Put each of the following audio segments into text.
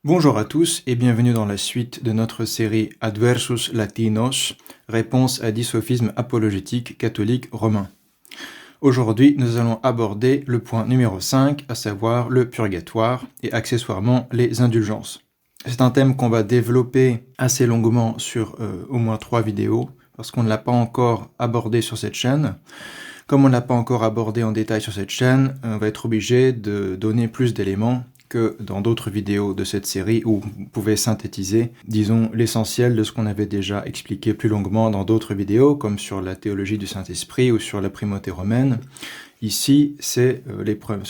Bonjour à tous et bienvenue dans la suite de notre série Adversus Latinos, réponse à 10 sophismes apologétiques catholiques romains. Aujourd'hui, nous allons aborder le point numéro 5, à savoir le purgatoire et accessoirement les indulgences. C'est un thème qu'on va développer assez longuement sur au moins 3 vidéos, parce qu'on ne l'a pas encore abordé sur cette chaîne. Comme on ne l'a pas encore abordé en détail sur cette chaîne, on va être obligé de donner plus d'éléments que dans d'autres vidéos de cette série où vous pouvez synthétiser, disons, l'essentiel de ce qu'on avait déjà expliqué plus longuement dans d'autres vidéos, comme sur la théologie du Saint-Esprit ou sur la primauté romaine. Ici, ce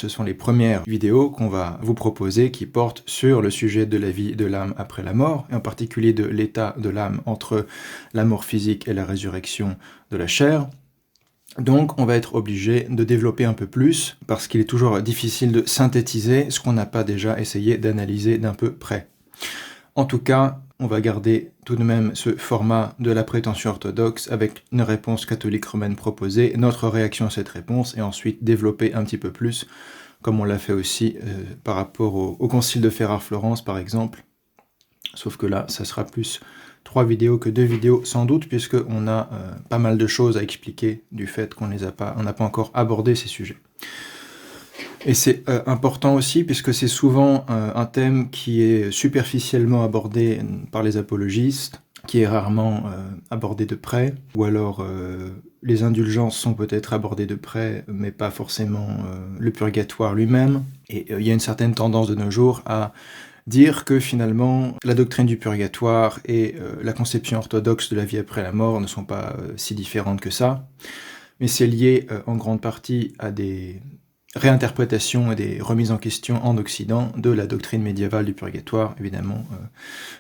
sont les premières vidéos qu'on va vous proposer qui portent sur le sujet de la vie de l'âme après la mort, et en particulier de l'état de l'âme entre la mort physique et la résurrection de la chair. Donc on va être obligé de développer un peu plus, parce qu'il est toujours difficile de synthétiser ce qu'on n'a pas déjà essayé d'analyser d'un peu près. En tout cas, on va garder tout de même ce format de la prétention orthodoxe avec une réponse catholique romaine proposée, notre réaction à cette réponse, et ensuite développer un petit peu plus, comme on l'a fait aussi par rapport au concile de Ferrare-Florence par exemple. Sauf que là, ça sera plus 3 vidéos que 2 vidéos sans doute, puisqu'on a pas mal de choses à expliquer du fait qu'on n'a pas encore abordé ces sujets. Et c'est important aussi, puisque c'est souvent un thème qui est superficiellement abordé par les apologistes, qui est rarement abordé de près, ou alors les indulgences sont peut-être abordées de près, mais pas forcément le purgatoire lui-même. Et il y a une certaine tendance de nos jours à dire que finalement la doctrine du purgatoire et la conception orthodoxe de la vie après la mort ne sont pas si différentes que ça, mais c'est lié en grande partie à des réinterprétations et des remises en question en Occident de la doctrine médiévale du purgatoire. Évidemment,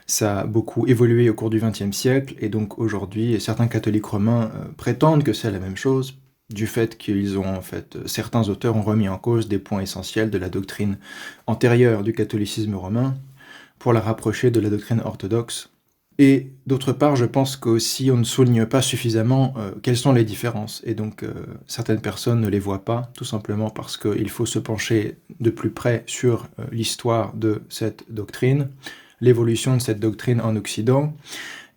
ça a beaucoup évolué au cours du XXe siècle, et donc aujourd'hui, certains catholiques romains prétendent que c'est la même chose, du fait qu'ils ont, certains auteurs ont remis en cause des points essentiels de la doctrine antérieure du catholicisme romain pour la rapprocher de la doctrine orthodoxe. Et d'autre part, je pense qu'aussi on ne souligne pas suffisamment quelles sont les différences, et donc certaines personnes ne les voient pas, tout simplement parce qu'il faut se pencher de plus près sur l'histoire de cette doctrine, l'évolution de cette doctrine en Occident,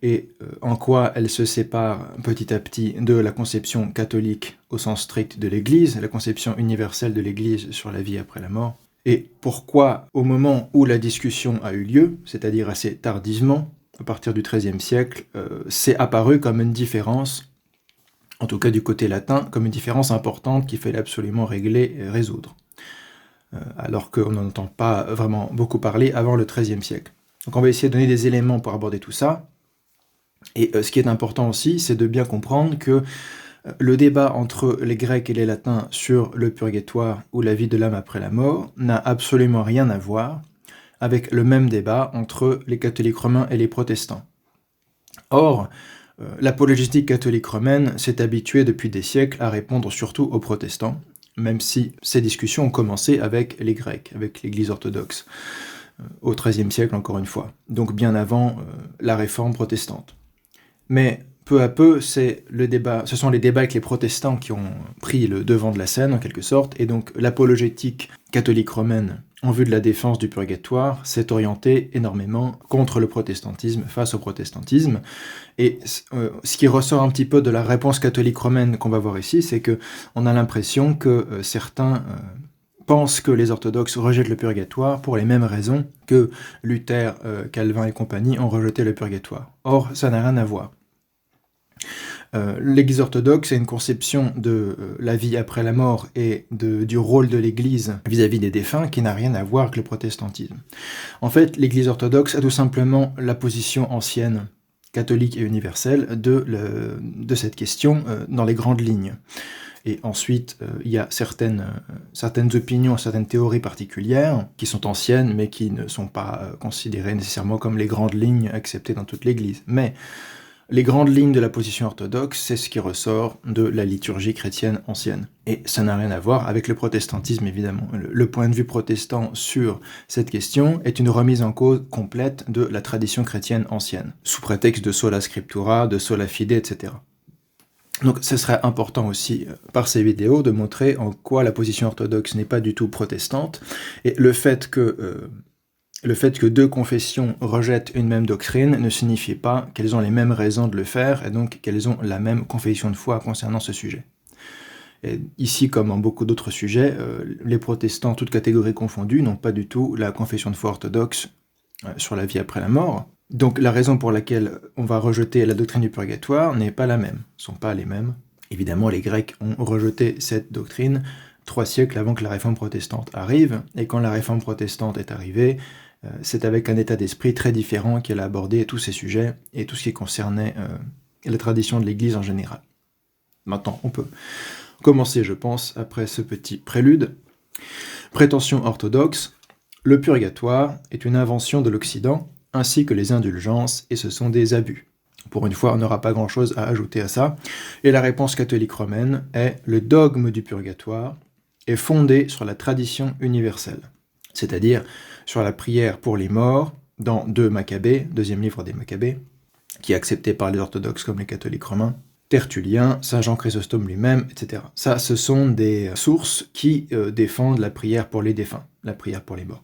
et en quoi elle se sépare petit à petit de la conception catholique au sens strict de l'Église, la conception universelle de l'Église sur la vie après la mort, et pourquoi, au moment où la discussion a eu lieu, c'est-à-dire assez tardivement, à partir du XIIIe siècle, c'est apparu comme une différence, en tout cas du côté latin, comme une différence importante qu'il fallait absolument régler et résoudre, alors qu'on n'en entend pas vraiment beaucoup parler avant le XIIIe siècle. Donc on va essayer de donner des éléments pour aborder tout ça. Et ce qui est important aussi, c'est de bien comprendre que le débat entre les Grecs et les Latins sur le purgatoire ou la vie de l'âme après la mort n'a absolument rien à voir avec le même débat entre les catholiques romains et les protestants. Or, l'apologétique catholique romaine s'est habituée depuis des siècles à répondre surtout aux protestants, même si ces discussions ont commencé avec les Grecs, avec l'Église orthodoxe, au XIIIe siècle encore une fois, donc bien avant la réforme protestante. Mais peu à peu, ce sont les débats avec les protestants qui ont pris le devant de la scène, en quelque sorte, et donc l'apologétique catholique romaine, en vue de la défense du purgatoire, s'est orientée énormément contre le protestantisme, face au protestantisme. Et ce qui ressort un petit peu de la réponse catholique romaine qu'on va voir ici, c'est qu'on a l'impression que certains pensent que les orthodoxes rejettent le purgatoire pour les mêmes raisons que Luther, Calvin et compagnie ont rejeté le purgatoire. Or, ça n'a rien à voir. L'Église orthodoxe a une conception de la vie après la mort et du rôle de l'Église vis-à-vis des défunts qui n'a rien à voir avec le protestantisme. En fait, l'Église orthodoxe a tout simplement la position ancienne, catholique et universelle, de cette question dans les grandes lignes. Et ensuite, il y a certaines opinions, certaines théories particulières qui sont anciennes, mais qui ne sont pas considérées nécessairement comme les grandes lignes acceptées dans toute l'Église. Mais les grandes lignes de la position orthodoxe, c'est ce qui ressort de la liturgie chrétienne ancienne. Et ça n'a rien à voir avec le protestantisme, évidemment. Le point de vue protestant sur cette question est une remise en cause complète de la tradition chrétienne ancienne, sous prétexte de sola scriptura, de sola fide, etc. Donc ce serait important aussi, par ces vidéos, de montrer en quoi la position orthodoxe n'est pas du tout protestante, et le fait que Le fait que deux confessions rejettent une même doctrine ne signifie pas qu'elles ont les mêmes raisons de le faire et donc qu'elles ont la même confession de foi concernant ce sujet. Et ici, comme en beaucoup d'autres sujets, les protestants, toutes catégories confondues, n'ont pas du tout la confession de foi orthodoxe sur la vie après la mort. Donc la raison pour laquelle on va rejeter la doctrine du purgatoire n'est pas la même, ne sont pas les mêmes. Évidemment, les Grecs ont rejeté cette doctrine 3 siècles avant que la réforme protestante arrive, et quand la réforme protestante est arrivée, c'est avec un état d'esprit très différent qu'elle a abordé tous ces sujets et tout ce qui concernait la tradition de l'Église en général. Maintenant, on peut commencer, je pense, après ce petit prélude. Prétention orthodoxe, le purgatoire est une invention de l'Occident, ainsi que les indulgences, et ce sont des abus. Pour une fois, on n'aura pas grand-chose à ajouter à ça. Et la réponse catholique romaine est « le dogme du purgatoire est fondé sur la tradition universelle », c'est-à-dire sur la prière pour les morts dans 2 Maccabées, deuxième livre des Maccabées, qui est accepté par les orthodoxes comme les catholiques romains, Tertullien, Saint Jean Chrysostome lui-même, etc. Ça, ce sont des sources qui défendent la prière pour les défunts, la prière pour les morts.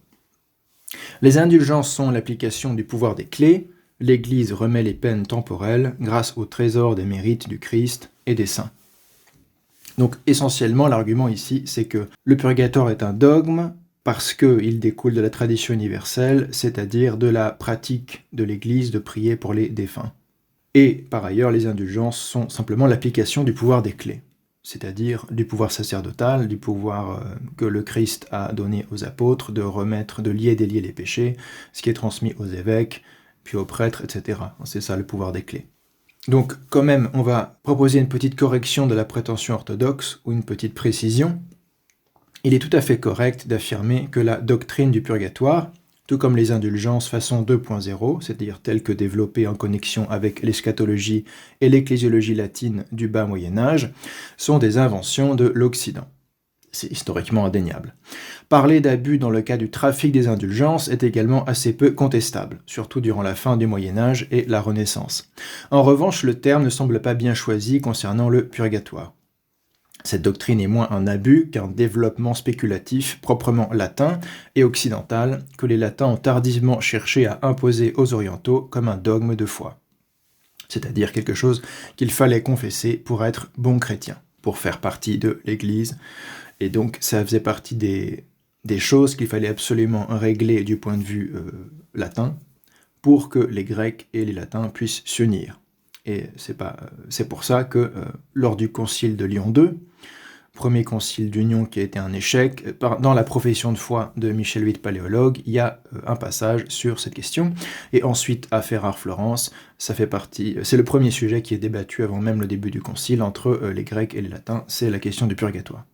Les indulgences sont l'application du pouvoir des clés. L'Église remet les peines temporelles grâce au trésor des mérites du Christ et des saints. Donc essentiellement, l'argument ici, c'est que le purgatoire est un dogme parce qu'il découle de la tradition universelle, c'est-à-dire de la pratique de l'Église de prier pour les défunts. Et par ailleurs, les indulgences sont simplement l'application du pouvoir des clés, c'est-à-dire du pouvoir sacerdotal, du pouvoir que le Christ a donné aux apôtres de lier et délier les péchés, ce qui est transmis aux évêques, puis aux prêtres, etc. C'est ça le pouvoir des clés. Donc quand même, on va proposer une petite correction de la prétention orthodoxe, ou une petite précision. Il est tout à fait correct d'affirmer que la doctrine du purgatoire, tout comme les indulgences façon 2.0, c'est-à-dire telles que développées en connexion avec l'eschatologie et l'ecclésiologie latine du bas Moyen-Âge, sont des inventions de l'Occident. C'est historiquement indéniable. Parler d'abus dans le cas du trafic des indulgences est également assez peu contestable, surtout durant la fin du Moyen-Âge et la Renaissance. En revanche, le terme ne semble pas bien choisi concernant le purgatoire. Cette doctrine est moins un abus qu'un développement spéculatif proprement latin et occidental que les latins ont tardivement cherché à imposer aux orientaux comme un dogme de foi. C'est-à-dire quelque chose qu'il fallait confesser pour être bon chrétien, pour faire partie de l'Église. Et donc ça faisait partie des choses qu'il fallait absolument régler du point de vue latin pour que les Grecs et les Latins puissent s'unir. Et c'est pour ça que lors du concile de Lyon II, premier concile d'union qui a été un échec, dans la profession de foi de Michel VIII Paléologue, il y a un passage sur cette question. Et ensuite, à Ferrare-Florence, c'est le premier sujet qui est débattu avant même le début du concile entre les Grecs et les Latins, c'est la question du purgatoire.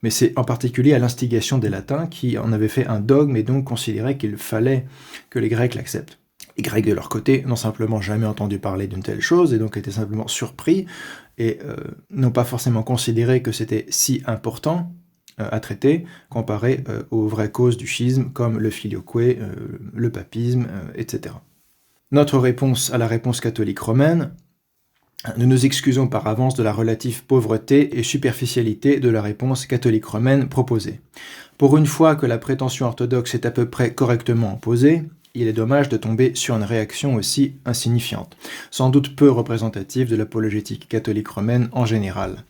Mais c'est en particulier à l'instigation des Latins qui en avaient fait un dogme et donc considéraient qu'il fallait que les Grecs l'acceptent. Les Grecs, de leur côté, n'ont simplement jamais entendu parler d'une telle chose et donc étaient simplement surpris et n'ont pas forcément considéré que c'était si important à traiter comparé aux vraies causes du schisme comme le filioque, le papisme, etc. Notre réponse à la réponse catholique romaine: nous nous excusons par avance de la relative pauvreté et superficialité de la réponse catholique romaine proposée. Pour une fois que la prétention orthodoxe est à peu près correctement opposée, il est dommage de tomber sur une réaction aussi insignifiante, sans doute peu représentative de l'apologétique catholique romaine en général.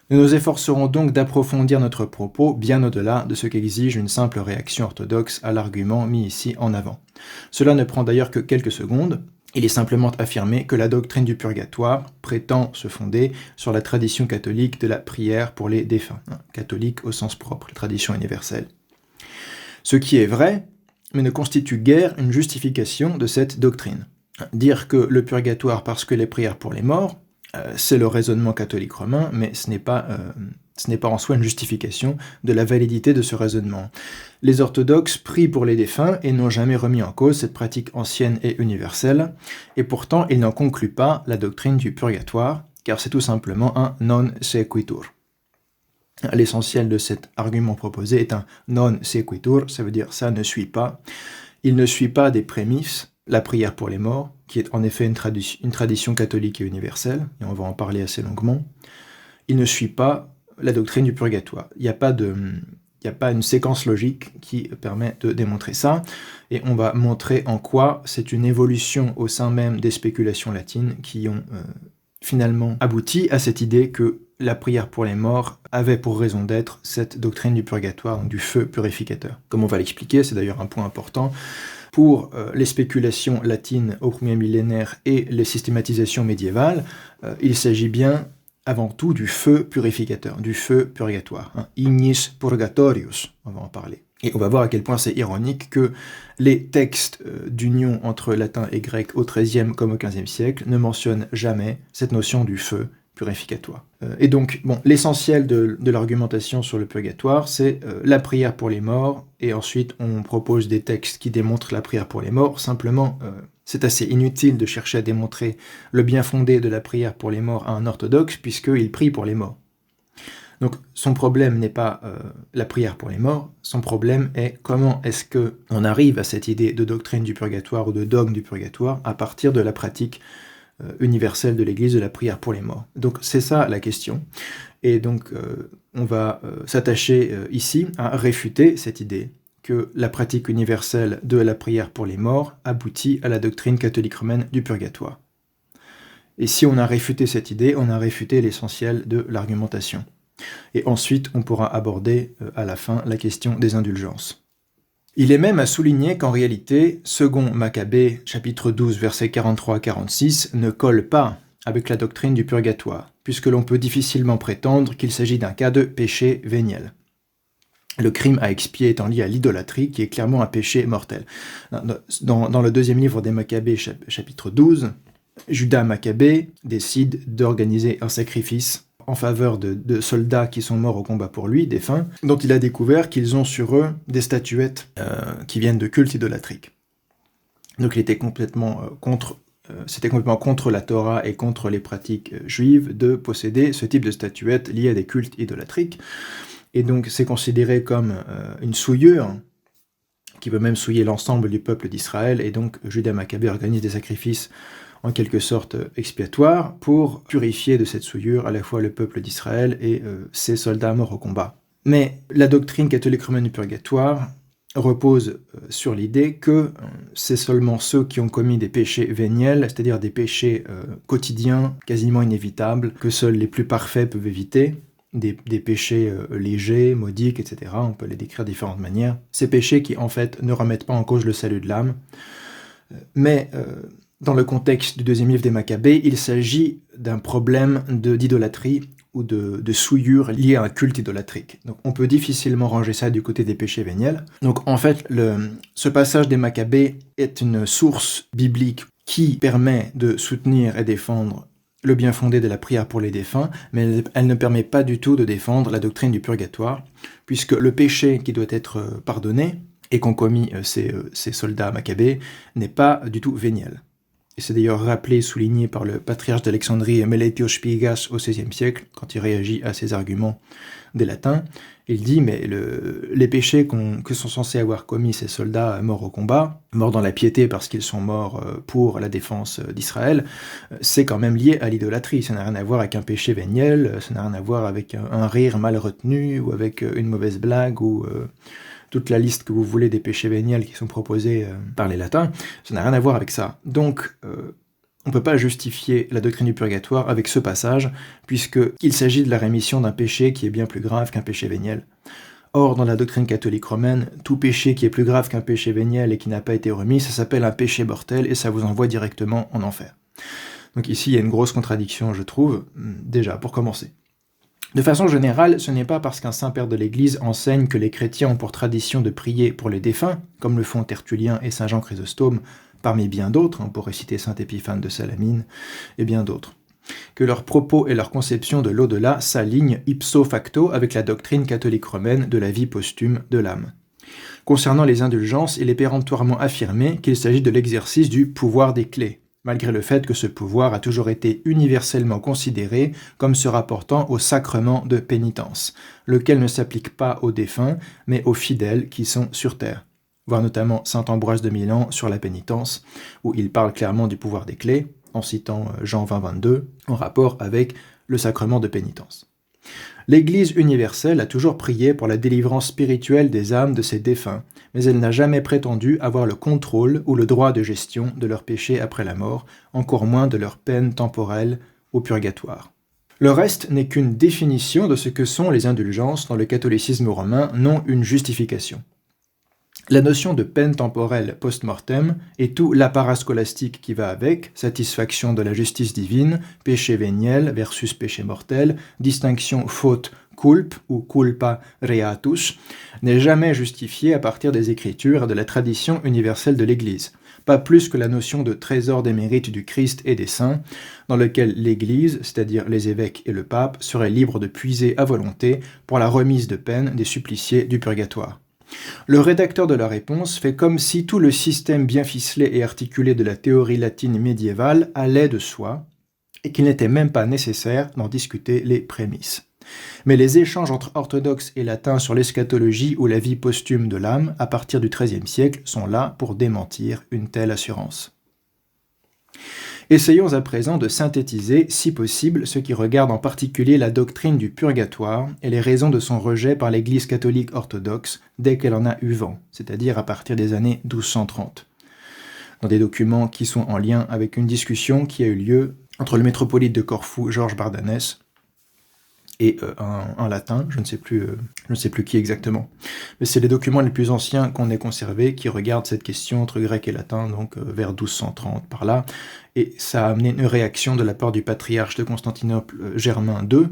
Nous nous efforcerons donc d'approfondir notre propos bien au-delà de ce qu'exige une simple réaction orthodoxe à l'argument mis ici en avant. Cela ne prend d'ailleurs que quelques secondes. Il est simplement affirmé que la doctrine du purgatoire prétend se fonder sur la tradition catholique de la prière pour les défunts, catholique au sens propre, la tradition universelle. Ce qui est vrai, mais ne constitue guère une justification de cette doctrine. Dire que le purgatoire parce que les prières pour les morts, c'est le raisonnement catholique romain, mais ce n'est pas en soi une justification de la validité de ce raisonnement. Les orthodoxes prient pour les défunts et n'ont jamais remis en cause cette pratique ancienne et universelle, et pourtant ils n'en concluent pas la doctrine du purgatoire, car c'est tout simplement un non sequitur. L'essentiel de cet argument proposé est un non sequitur, ça veut dire ça ne suit pas. Il ne suit pas des prémices, la prière pour les morts, qui est en effet une tradition catholique et universelle, et on va en parler assez longuement. Il ne suit pas la doctrine du purgatoire. Il n'y a pas de Il n'y a pas une séquence logique qui permet de démontrer ça, et on va montrer en quoi c'est une évolution au sein même des spéculations latines qui ont finalement abouti à cette idée que la prière pour les morts avait pour raison d'être cette doctrine du purgatoire, donc du feu purificateur. Comme on va l'expliquer, c'est d'ailleurs un point important, pour les spéculations latines au premier millénaire et les systématisations médiévales, il s'agit bien avant tout du feu purificateur, du feu purgatoire, ignis purgatorius, on va en parler. Et on va voir à quel point c'est ironique que les textes d'union entre latin et grec au XIIIe comme au XVe siècle ne mentionnent jamais cette notion du feu purificatoire. Et donc, bon, l'essentiel de l'argumentation sur le purgatoire, c'est la prière pour les morts, et ensuite on propose des textes qui démontrent la prière pour les morts. Simplement, c'est assez inutile de chercher à démontrer le bien fondé de la prière pour les morts à un orthodoxe, puisqu'il prie pour les morts. Donc son problème n'est pas la prière pour les morts, son problème est comment est-ce qu'on arrive à cette idée de doctrine du purgatoire ou de dogme du purgatoire à partir de la pratique universelle de l'Église de la prière pour les morts. Donc c'est ça la question. Et donc on va s'attacher ici à réfuter cette idée que la pratique universelle de la prière pour les morts aboutit à la doctrine catholique romaine du purgatoire. Et si on a réfuté cette idée, on a réfuté l'essentiel de l'argumentation. Et ensuite, on pourra aborder à la fin la question des indulgences. Il est même à souligner qu'en réalité, 2 Maccabée, chapitre 12, versets 43 à 46, ne colle pas avec la doctrine du purgatoire, puisque l'on peut difficilement prétendre qu'il s'agit d'un cas de péché véniel. Le crime à expier étant lié à l'idolâtrie, qui est clairement un péché mortel. Dans le deuxième livre des Maccabées, chapitre 12, Judas Maccabée décide d'organiser un sacrifice en faveur de soldats qui sont morts au combat pour lui, défunts, dont il a découvert qu'ils ont sur eux des statuettes qui viennent de cultes idolâtriques. Donc il était complètement contre la Torah et contre les pratiques juives de posséder ce type de statuettes liées à des cultes idolâtriques. Et donc c'est considéré comme une souillure qui peut même souiller l'ensemble du peuple d'Israël, et donc Judas Maccabée organise des sacrifices en quelque sorte expiatoire, pour purifier de cette souillure à la fois le peuple d'Israël et ses soldats morts au combat. Mais la doctrine catholique romaine du purgatoire repose sur l'idée que c'est seulement ceux qui ont commis des péchés véniels, c'est-à-dire des péchés quotidiens, quasiment inévitables, que seuls les plus parfaits peuvent éviter, des péchés légers, modiques, etc. On peut les décrire de différentes manières. Ces péchés qui, en fait, ne remettent pas en cause le salut de l'âme, mais dans le contexte du deuxième livre des Maccabées, il s'agit d'un problème d'idolâtrie ou de souillure liée à un culte idolâtrique. Donc on peut difficilement ranger ça du côté des péchés véniels. Donc en fait, ce passage des Maccabées est une source biblique qui permet de soutenir et défendre le bien fondé de la prière pour les défunts, mais elle ne permet pas du tout de défendre la doctrine du purgatoire, puisque le péché qui doit être pardonné et qu'ont commis ces soldats maccabées n'est pas du tout véniel. Et c'est d'ailleurs rappelé et souligné par le patriarche d'Alexandrie Meletios Spigas au XVIe siècle, quand il réagit à ces arguments des latins. Il dit, mais les péchés que sont censés avoir commis ces soldats morts au combat, morts dans la piété parce qu'ils sont morts pour la défense d'Israël, c'est quand même lié à l'idolâtrie. Ça n'a rien à voir avec un péché véniel, ça n'a rien à voir avec un rire mal retenu, ou avec une mauvaise blague, ou toute la liste que vous voulez des péchés véniels qui sont proposés par les latins, ça n'a rien à voir avec ça. Donc, on ne peut pas justifier la doctrine du purgatoire avec ce passage, puisqu'il s'agit de la rémission d'un péché qui est bien plus grave qu'un péché véniel. Or, dans la doctrine catholique romaine, tout péché qui est plus grave qu'un péché véniel et qui n'a pas été remis, ça s'appelle un péché mortel, et ça vous envoie directement en enfer. Donc ici, il y a une grosse contradiction, je trouve, déjà, pour commencer. De façon générale, ce n'est pas parce qu'un saint père de l'Église enseigne que les chrétiens ont pour tradition de prier pour les défunts, comme le font Tertullien et saint Jean Chrysostome, parmi bien d'autres, on pourrait citer saint Épiphane de Salamine, et bien d'autres, que leurs propos et leur conception de l'au-delà s'alignent ipso facto avec la doctrine catholique romaine de la vie posthume de l'âme. Concernant les indulgences, il est péremptoirement affirmé qu'il s'agit de l'exercice du pouvoir des clés, malgré le fait que ce pouvoir a toujours été universellement considéré comme se rapportant au sacrement de pénitence, lequel ne s'applique pas aux défunts, mais aux fidèles qui sont sur terre. Voir notamment saint Ambroise de Milan sur la pénitence, où il parle clairement du pouvoir des clés, en citant Jean 20, 22, en rapport avec le sacrement de pénitence. L'Église universelle a toujours prié pour la délivrance spirituelle des âmes de ses défunts, mais elle n'a jamais prétendu avoir le contrôle ou le droit de gestion de leurs péchés après la mort, encore moins de leur peine temporelle au purgatoire. Le reste n'est qu'une définition de ce que sont les indulgences dans le catholicisme romain, non une justification. La notion de peine temporelle post-mortem et tout l'apparat scolastique qui va avec, satisfaction de la justice divine, péché véniel versus péché mortel, distinction faute culp ou culpa reatus, n'est jamais justifiée à partir des Écritures et de la tradition universelle de l'Église, pas plus que la notion de trésor des mérites du Christ et des saints, dans lequel l'Église, c'est-à-dire les évêques et le pape, serait libre de puiser à volonté pour la remise de peine des suppliciés du purgatoire. Le rédacteur de la réponse fait comme si tout le système bien ficelé et articulé de la théorie latine médiévale allait de soi, et qu'il n'était même pas nécessaire d'en discuter les prémices. Mais les échanges entre orthodoxes et latins sur l'eschatologie ou la vie posthume de l'âme, à partir du XIIIe siècle, sont là pour démentir une telle assurance. Essayons à présent de synthétiser, si possible, ce qui regarde en particulier la doctrine du purgatoire et les raisons de son rejet par l'Église catholique orthodoxe dès qu'elle en a eu vent, c'est-à-dire à partir des années 1230, dans des documents qui sont en lien avec une discussion qui a eu lieu entre le métropolite de Corfou, Georges Bardanès, et un latin, je ne sais plus qui exactement. Mais c'est les documents les plus anciens qu'on ait conservés qui regardent cette question entre grec et latin, donc vers 1230 par là, et ça a amené une réaction de la part du patriarche de Constantinople, Germain II,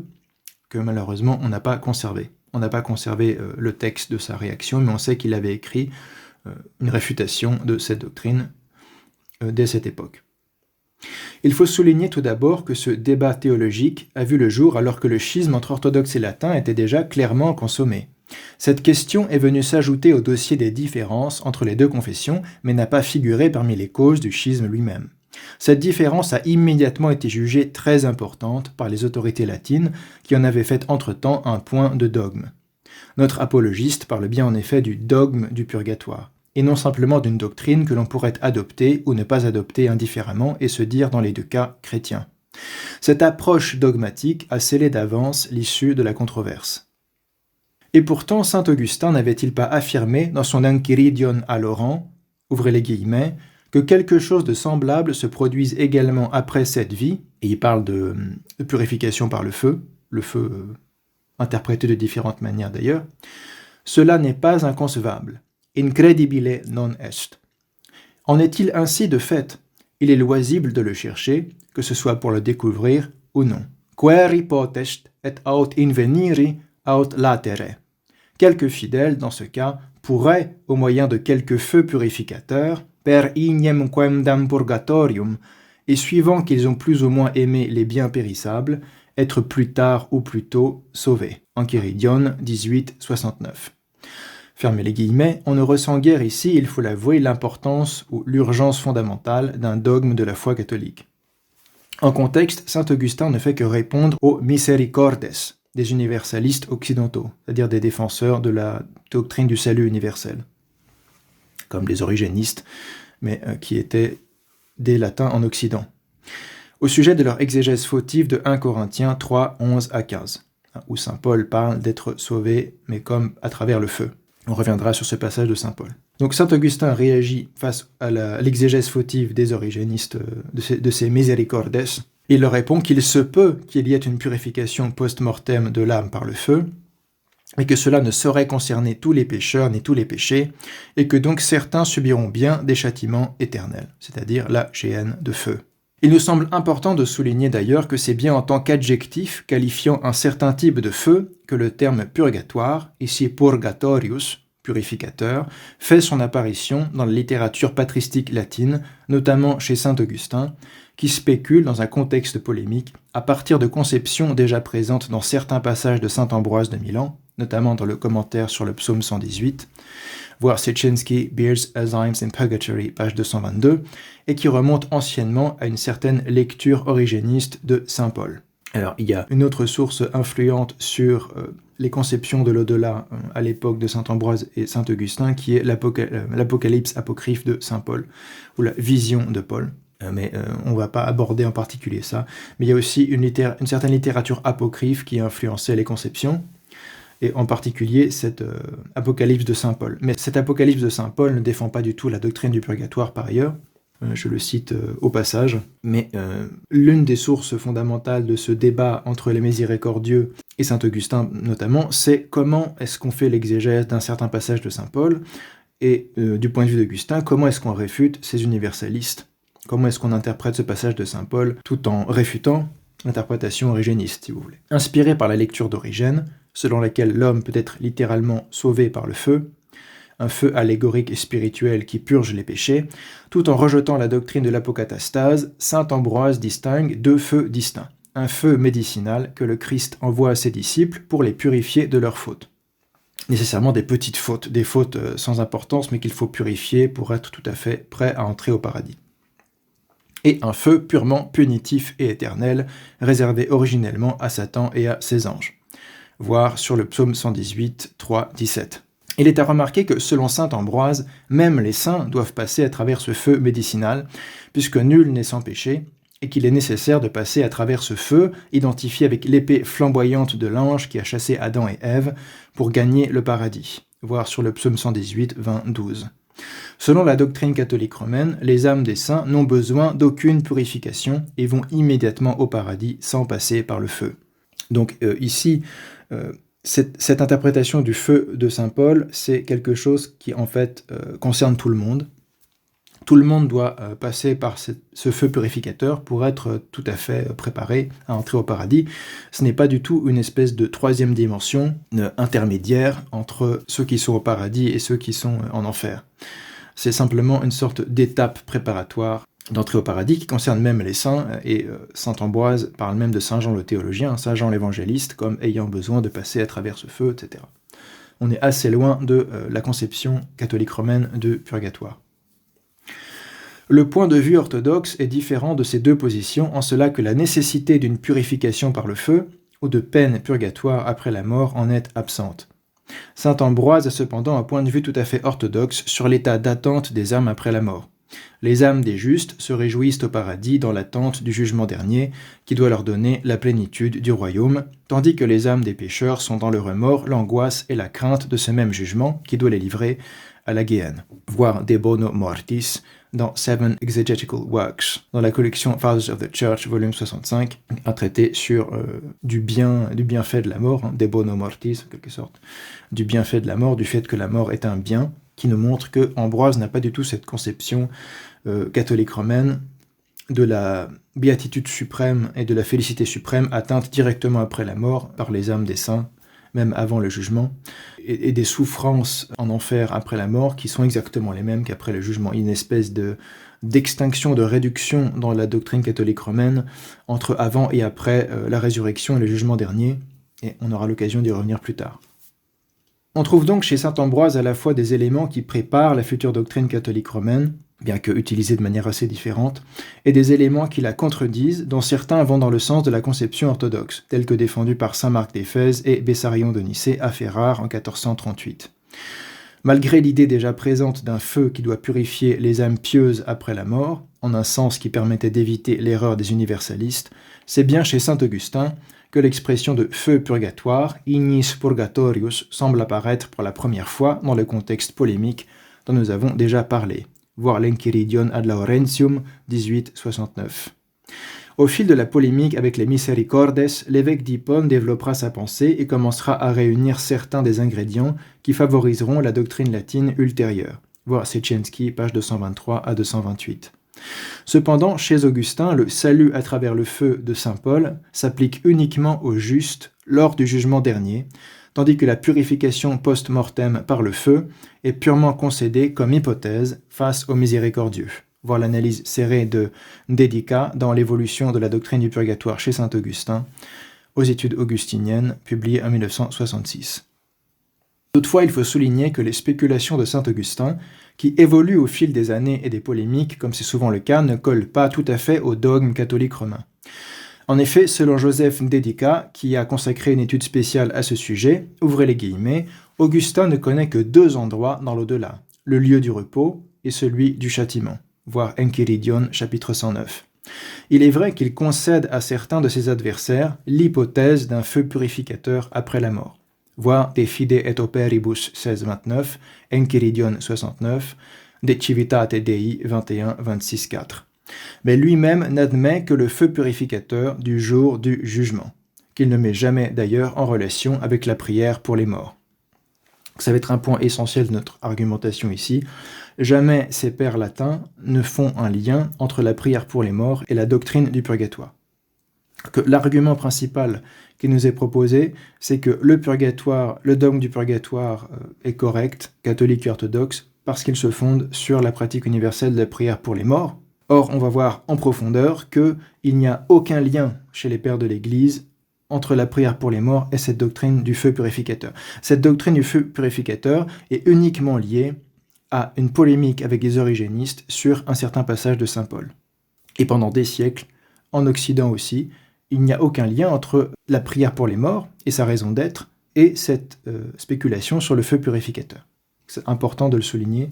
que malheureusement on n'a pas conservé. On n'a pas conservé le texte de sa réaction, mais on sait qu'il avait écrit une réfutation de cette doctrine dès cette époque. Il faut souligner tout d'abord que ce débat théologique a vu le jour alors que le schisme entre orthodoxes et latins était déjà clairement consommé. Cette question est venue s'ajouter au dossier des différences entre les deux confessions, mais n'a pas figuré parmi les causes du schisme lui-même. Cette différence a immédiatement été jugée très importante par les autorités latines, qui en avaient fait entre-temps un point de dogme. Notre apologiste parle bien en effet du dogme du purgatoire, et non simplement d'une doctrine que l'on pourrait adopter ou ne pas adopter indifféremment et se dire dans les deux cas chrétiens. Cette approche dogmatique a scellé d'avance l'issue de la controverse. Et pourtant, saint Augustin n'avait-il pas affirmé dans son Enchiridion à Laurent, ouvrez les guillemets, que quelque chose de semblable se produise également après cette vie, et il parle de purification par le feu interprété de différentes manières d'ailleurs, cela n'est pas inconcevable. Incredibile non est. En est-il ainsi de fait? Il est loisible de le chercher, que ce soit pour le découvrir ou non. Queri potest et aut inveniri aut latere. Quelques fidèles, dans ce cas, pourraient, au moyen de quelques feux purificateurs, per ignem quemdam purgatorium, et suivant qu'ils ont plus ou moins aimé les biens périssables, être plus tard ou plus tôt sauvés. Enchiridion 1869. Fermez les guillemets, on ne ressent guère ici, il faut l'avouer, l'importance ou l'urgence fondamentale d'un dogme de la foi catholique. En contexte, saint Augustin ne fait que répondre aux misericordes des universalistes occidentaux, c'est-à-dire des défenseurs de la doctrine du salut universel, comme les origénistes, mais qui étaient des latins en Occident, au sujet de leur exégèse fautive de 1 Corinthiens 3, 11 à 15, où saint Paul parle d'être sauvé, mais comme à travers le feu. On reviendra sur ce passage de saint Paul. Donc saint Augustin réagit face à l'exégèse fautive des origénistes de ces misericordes. Il leur répond qu'il se peut qu'il y ait une purification post-mortem de l'âme par le feu, mais que cela ne saurait concerner tous les pécheurs ni tous les péchés, et que donc certains subiront bien des châtiments éternels, c'est-à-dire la géhenne de feu. Il nous semble important de souligner d'ailleurs que c'est bien en tant qu'adjectif qualifiant un certain type de feu que le terme purgatoire, ici purgatorius, purificateur, fait son apparition dans la littérature patristique latine, notamment chez saint Augustin, qui spécule dans un contexte polémique à partir de conceptions déjà présentes dans certains passages de saint Ambroise de Milan, notamment dans le commentaire sur le psaume 118, voir Sitchinski, Beers, Azymes in Purgatory, page 222, et qui remonte anciennement à une certaine lecture origéniste de saint Paul. Alors, il y a une autre source influente sur les conceptions de l'au-delà à l'époque de saint Ambroise et saint Augustin, qui est l'Apocalypse apocryphe de saint Paul, ou la vision de Paul. mais on ne va pas aborder en particulier ça. Mais il y a aussi une certaine littérature apocryphe qui a influencé les conceptions, et en particulier cette Apocalypse de saint Paul. Mais cette Apocalypse de saint Paul ne défend pas du tout la doctrine du purgatoire par ailleurs, je le cite au passage, mais l'une des sources fondamentales de ce débat entre les miséricordieux et saint Augustin notamment, c'est comment est-ce qu'on fait l'exégèse d'un certain passage de saint Paul, et du point de vue d'Augustin, comment est-ce qu'on réfute ces universalistes? Comment est-ce qu'on interprète ce passage de saint Paul tout en réfutant l'interprétation origéniste, si vous voulez. Inspiré par la lecture d'Origène, selon laquelle l'homme peut être littéralement sauvé par le feu, un feu allégorique et spirituel qui purge les péchés, tout en rejetant la doctrine de l'apocatastase, saint Ambroise distingue deux feux distincts. Un feu médicinal que le Christ envoie à ses disciples pour les purifier de leurs fautes. Nécessairement des petites fautes, des fautes sans importance, mais qu'il faut purifier pour être tout à fait prêt à entrer au paradis. Et un feu purement punitif et éternel, réservé originellement à Satan et à ses anges. Voir sur le psaume 118, 3, 17. Il est à remarquer que, selon saint Ambroise, même les saints doivent passer à travers ce feu médicinal, puisque nul n'est sans péché, et qu'il est nécessaire de passer à travers ce feu, identifié avec l'épée flamboyante de l'ange qui a chassé Adam et Ève, pour gagner le paradis. Voir sur le psaume 118, 20, 12. Selon la doctrine catholique romaine, les âmes des saints n'ont besoin d'aucune purification et vont immédiatement au paradis sans passer par le feu. Donc ici, cette interprétation du feu de saint Paul, c'est quelque chose qui en fait concerne tout le monde. Tout le monde doit passer par ce feu purificateur pour être tout à fait préparé à entrer au paradis. Ce n'est pas du tout une espèce de troisième dimension intermédiaire entre ceux qui sont au paradis et ceux qui sont en enfer. C'est simplement une sorte d'étape préparatoire d'entrée au paradis qui concerne même les saints, et saint Ambroise parle même de saint Jean le théologien, saint Jean l'évangéliste, comme ayant besoin de passer à travers ce feu, etc. On est assez loin de la conception catholique romaine de purgatoire. Le point de vue orthodoxe est différent de ces deux positions en cela que la nécessité d'une purification par le feu, ou de peine purgatoire après la mort, en est absente. Saint Ambroise a cependant un point de vue tout à fait orthodoxe sur l'état d'attente des âmes après la mort. Les âmes des justes se réjouissent au paradis dans l'attente du jugement dernier, qui doit leur donner la plénitude du royaume, tandis que les âmes des pécheurs sont dans le remords, l'angoisse et la crainte de ce même jugement, qui doit les livrer à la Géhenne. Voir De Bono Mortis dans Seven Exegetical Works, dans la collection Fathers of the Church, volume 65, un traité sur du bienfait de la mort, De Bono Mortis, en quelque sorte, du bienfait de la mort, du fait que la mort est un bien, qui nous montre que Ambroise n'a pas du tout cette conception catholique romaine de la béatitude suprême et de la félicité suprême atteinte directement après la mort par les âmes des saints, même avant le jugement, et des souffrances en enfer après la mort qui sont exactement les mêmes qu'après le jugement. Une espèce d'extinction, de réduction dans la doctrine catholique romaine entre avant et après la résurrection et le jugement dernier, et on aura l'occasion d'y revenir plus tard. On trouve donc chez saint Ambroise à la fois des éléments qui préparent la future doctrine catholique romaine, bien que utilisés de manière assez différente, et des éléments qui la contredisent, dont certains vont dans le sens de la conception orthodoxe, tels que défendus par saint Marc d'Éphèse et Bessarion de Nicée à Ferrare en 1438. Malgré l'idée déjà présente d'un feu qui doit purifier les âmes pieuses après la mort, en un sens qui permettait d'éviter l'erreur des universalistes, c'est bien chez saint Augustin que l'expression de feu purgatoire, ignis purgatorius, semble apparaître pour la première fois dans le contexte polémique dont nous avons déjà parlé. Voir l'Enchiridion ad Laurentium, 1869. Au fil de la polémique avec les Misericordes, l'évêque d'Hippone développera sa pensée et commencera à réunir certains des ingrédients qui favoriseront la doctrine latine ultérieure. Voir Seczynski, page 223 à 228. Cependant, chez Augustin, le salut à travers le feu de saint Paul s'applique uniquement aux justes lors du jugement dernier, tandis que la purification post-mortem par le feu est purement concédée comme hypothèse face aux miséricordieux. Voir l'analyse serrée de Dedica dans l'évolution de la doctrine du purgatoire chez saint Augustin, aux études augustiniennes, publiées en 1966. Toutefois, il faut souligner que les spéculations de saint Augustin, qui évoluent au fil des années et des polémiques, comme c'est souvent le cas, ne collent pas tout à fait au dogme catholique romain. En effet, selon Joseph Dedica, qui a consacré une étude spéciale à ce sujet, ouvrez les guillemets, Augustin ne connaît que deux endroits dans l'au-delà, le lieu du repos et celui du châtiment. voir Enchiridion, chapitre 109. Il est vrai qu'il concède à certains de ses adversaires l'hypothèse d'un feu purificateur après la mort. Voir De Fide et Operibus 16-29, Enchiridion 69, De Civitate Dei 21-26-4. Mais lui-même n'admet que le feu purificateur du jour du jugement, qu'il ne met jamais d'ailleurs en relation avec la prière pour les morts. Ça va être un point essentiel de notre argumentation ici. Jamais ces pères latins ne font un lien entre la prière pour les morts et la doctrine du purgatoire. Que l'argument principal qui nous est proposé, c'est que le purgatoire, le dogme du purgatoire est correct, catholique et orthodoxe, parce qu'il se fonde sur la pratique universelle de la prière pour les morts. Or, on va voir en profondeur qu'il n'y a aucun lien chez les pères de l'Église entre la prière pour les morts et cette doctrine du feu purificateur. Cette doctrine du feu purificateur est uniquement liée à une polémique avec les origénistes sur un certain passage de saint Paul. Et pendant des siècles, en Occident aussi, il n'y a aucun lien entre la prière pour les morts et sa raison d'être et cette spéculation sur le feu purificateur. C'est important de le souligner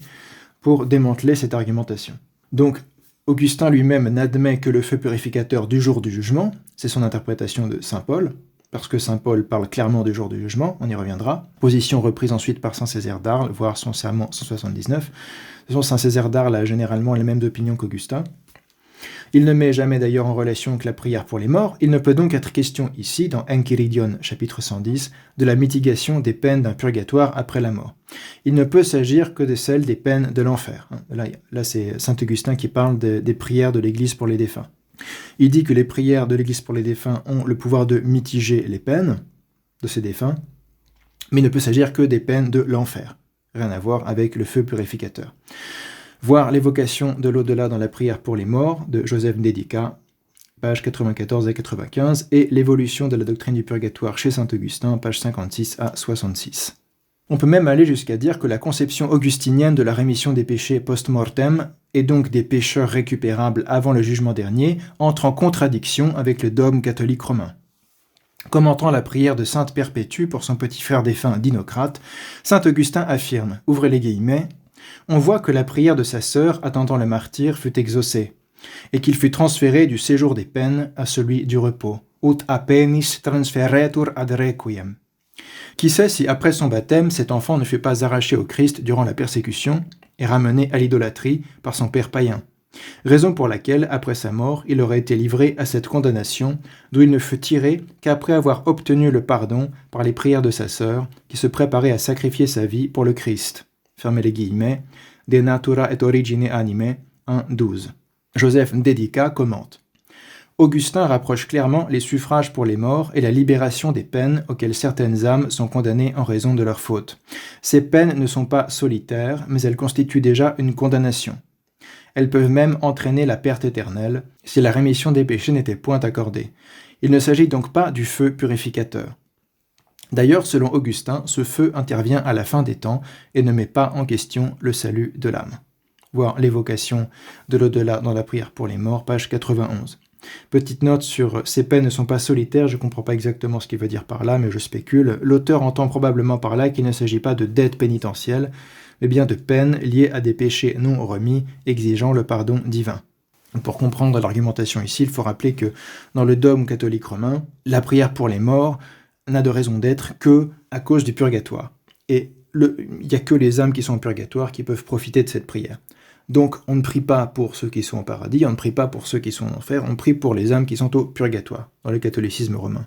pour démanteler cette argumentation. Donc, Augustin lui-même n'admet que le feu purificateur du jour du jugement, c'est son interprétation de saint Paul, parce que saint Paul parle clairement du jour du jugement, on y reviendra. Position reprise ensuite par saint Césaire d'Arles, voire son sermon 179. De toute façon, saint Césaire d'Arles a généralement les mêmes opinions qu'Augustin. Il ne met jamais d'ailleurs en relation que la prière pour les morts. Il ne peut donc être question ici, dans Enchiridion, chapitre 110, de la mitigation des peines d'un purgatoire après la mort. Il ne peut s'agir que de celles des peines de l'enfer. Là c'est saint Augustin qui parle des prières de l'Église pour les défunts. Il dit que les prières de l'Église pour les défunts ont le pouvoir de mitiger les peines de ces défunts, mais il ne peut s'agir que des peines de l'enfer. Rien à voir avec le feu purificateur. Voir l'évocation de l'au-delà dans la prière pour les morts de Joseph Ndédica, pages 94 à 95, et l'évolution de la doctrine du purgatoire chez saint Augustin, pages 56 à 66. On peut même aller jusqu'à dire que la conception augustinienne de la rémission des péchés post-mortem, et donc des pécheurs récupérables avant le jugement dernier, entre en contradiction avec le dogme catholique romain. Commentant la prière de sainte Perpétue pour son petit frère défunt Dinocrate, saint Augustin affirme, ouvrez les guillemets, « On voit que la prière de sa sœur attendant le martyre fut exaucée, et qu'il fut transféré du séjour des peines à celui du repos. Ut a penis transferetur ad requiem. Qui sait si après son baptême, cet enfant ne fut pas arraché au Christ durant la persécution et ramené à l'idolâtrie par son père païen, raison pour laquelle, après sa mort, il aurait été livré à cette condamnation, d'où il ne fut tiré qu'après avoir obtenu le pardon par les prières de sa sœur, qui se préparait à sacrifier sa vie pour le Christ. » Fermez les guillemets, De natura et origine anime, 1.12. Joseph Ndédica commente. Augustin rapproche clairement les suffrages pour les morts et la libération des peines auxquelles certaines âmes sont condamnées en raison de leurs fautes. Ces peines ne sont pas solitaires, mais elles constituent déjà une condamnation. Elles peuvent même entraîner la perte éternelle, si la rémission des péchés n'était point accordée. Il ne s'agit donc pas du feu purificateur. D'ailleurs, selon Augustin, ce feu intervient à la fin des temps et ne met pas en question le salut de l'âme. Voir l'évocation de l'au-delà dans la prière pour les morts, page 91. Petite note sur « ces peines ne sont pas solitaires », je ne comprends pas exactement ce qu'il veut dire par là, mais je spécule. L'auteur entend probablement par là qu'il ne s'agit pas de dette pénitentielle, mais bien de peines liées à des péchés non remis, exigeant le pardon divin. Pour comprendre l'argumentation ici, il faut rappeler que dans le dogme catholique romain, la prière pour les morts n'a de raison d'être que à cause du purgatoire. Et il n'y a que les âmes qui sont au purgatoire qui peuvent profiter de cette prière. Donc on ne prie pas pour ceux qui sont au paradis, on ne prie pas pour ceux qui sont en enfer, on prie pour les âmes qui sont au purgatoire, dans le catholicisme romain.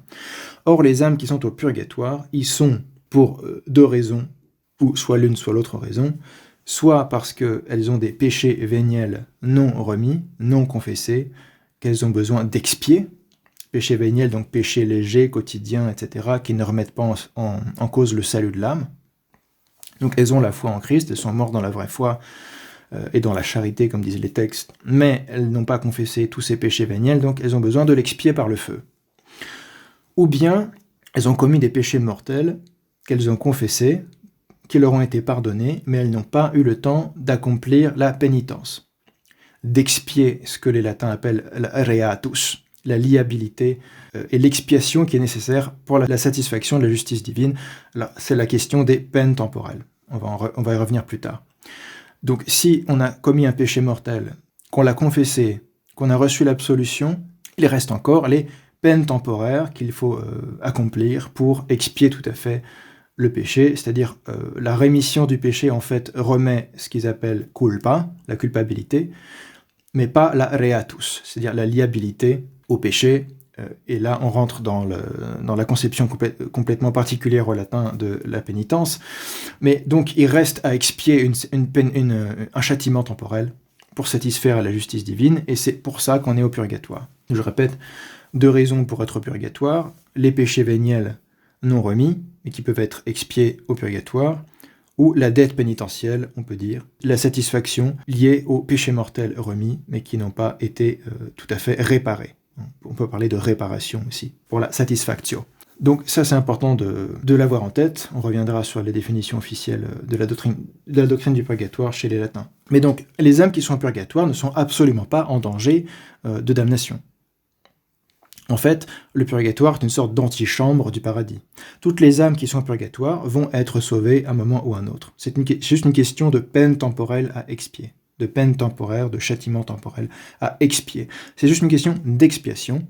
Or les âmes qui sont au purgatoire, ils sont pour deux raisons, ou soit l'une soit l'autre raison, soit parce qu'elles ont des péchés véniels non remis, non confessés, qu'elles ont besoin d'expier, péchés véniels, donc péchés légers, quotidiens, etc., qui ne remettent pas en cause le salut de l'âme. Donc elles ont la foi en Christ, elles sont mortes dans la vraie foi et dans la charité, comme disent les textes, mais elles n'ont pas confessé tous ces péchés véniels, donc elles ont besoin de l'expier par le feu. Ou bien elles ont commis des péchés mortels qu'elles ont confessés, qui leur ont été pardonnés, mais elles n'ont pas eu le temps d'accomplir la pénitence, d'expier ce que les latins appellent la reatus, la liabilité et l'expiation qui est nécessaire pour la satisfaction de la justice divine. Là, c'est la question des peines temporelles. On va y revenir plus tard. Donc, si on a commis un péché mortel qu'on l'a confessé, qu'on a reçu l'absolution, il reste encore les peines temporaires qu'il faut accomplir pour expier tout à fait le péché, c'est-à-dire la rémission du péché en fait remet ce qu'ils appellent culpa, la culpabilité, mais pas la reatus, c'est-à-dire la liabilité au péché. Et là, on rentre dans la conception complètement particulière au latin de la pénitence. Mais donc, il reste à expier un châtiment temporel pour satisfaire la justice divine, et c'est pour ça qu'on est au purgatoire. Je répète, 2 raisons pour être au purgatoire: les péchés véniels non remis, mais qui peuvent être expiés au purgatoire, ou la dette pénitentielle, on peut dire, la satisfaction liée aux péchés mortels remis, mais qui n'ont pas été tout à fait réparés. On peut parler de réparation aussi, pour la satisfactio. Donc ça, c'est important de l'avoir en tête. On reviendra sur les définitions officielles de la doctrine du purgatoire chez les latins. Mais donc, les âmes qui sont en purgatoire ne sont absolument pas en danger de damnation. En fait, le purgatoire est une sorte d'antichambre du paradis. Toutes les âmes qui sont en purgatoire vont être sauvées à un moment ou à un autre. C'est juste une question de peine temporelle à expier, de peine temporaire, de châtiment temporel à expier. C'est juste une question d'expiation,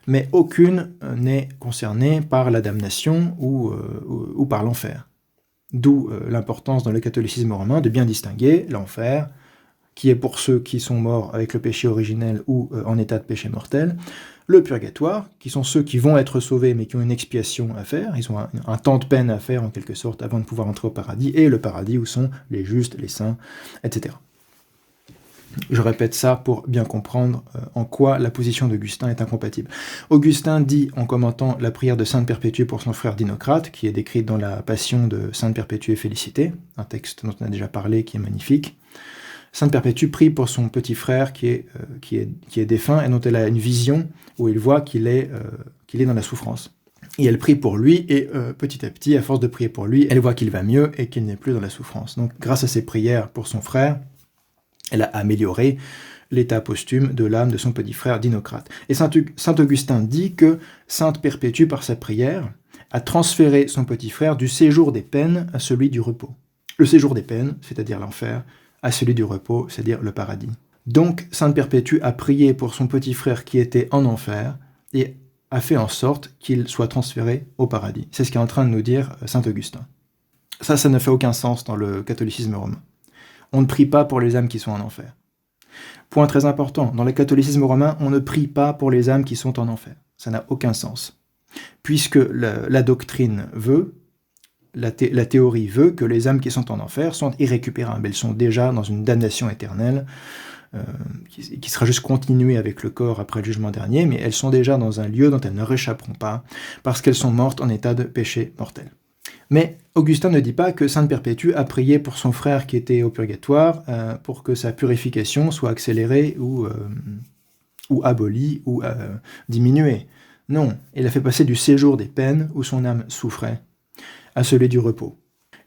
mais aucune n'est concernée par la damnation ou par l'enfer. D'où l'importance dans le catholicisme romain de bien distinguer l'enfer, qui est pour ceux qui sont morts avec le péché originel ou en état de péché mortel, le purgatoire, qui sont ceux qui vont être sauvés mais qui ont une expiation à faire, ils ont un temps de peine à faire en quelque sorte avant de pouvoir entrer au paradis, et le paradis où sont les justes, les saints, etc. Je répète ça pour bien comprendre en quoi la position d'Augustin est incompatible. Augustin dit, en commentant la prière de Sainte Perpétue pour son frère Dinocrate, qui est décrite dans la Passion de Sainte Perpétue et Félicité, un texte dont on a déjà parlé, qui est magnifique. Sainte Perpétue prie pour son petit frère qui est défunt et dont elle a une vision où il voit qu'il est dans la souffrance. Et elle prie pour lui, et petit à petit, à force de prier pour lui, elle voit qu'il va mieux et qu'il n'est plus dans la souffrance. Donc, grâce à ses prières pour son frère, elle a amélioré l'état posthume de l'âme de son petit frère Dinocrate. Et saint Augustin dit que Sainte Perpétue, par sa prière, a transféré son petit frère du séjour des peines à celui du repos. Le séjour des peines, c'est-à-dire l'enfer, à celui du repos, c'est-à-dire le paradis. Donc, Sainte Perpétue a prié pour son petit frère qui était en enfer et a fait en sorte qu'il soit transféré au paradis. C'est ce qu'est en train de nous dire Saint Augustin. Ça ne fait aucun sens dans le catholicisme romain. On ne prie pas pour les âmes qui sont en enfer. Point très important, dans le catholicisme romain, on ne prie pas pour les âmes qui sont en enfer. Ça n'a aucun sens. Puisque la doctrine veut, la théorie veut que les âmes qui sont en enfer sont irrécupérables. Elles sont déjà dans une damnation éternelle, qui sera juste continuée avec le corps après le jugement dernier, mais elles sont déjà dans un lieu dont elles ne réchapperont pas, parce qu'elles sont mortes en état de péché mortel. Mais Augustin ne dit pas que Sainte Perpétue a prié pour son frère qui était au purgatoire pour que sa purification soit accélérée ou abolie ou diminuée. Non, il a fait passer du séjour des peines où son âme souffrait à celui du repos.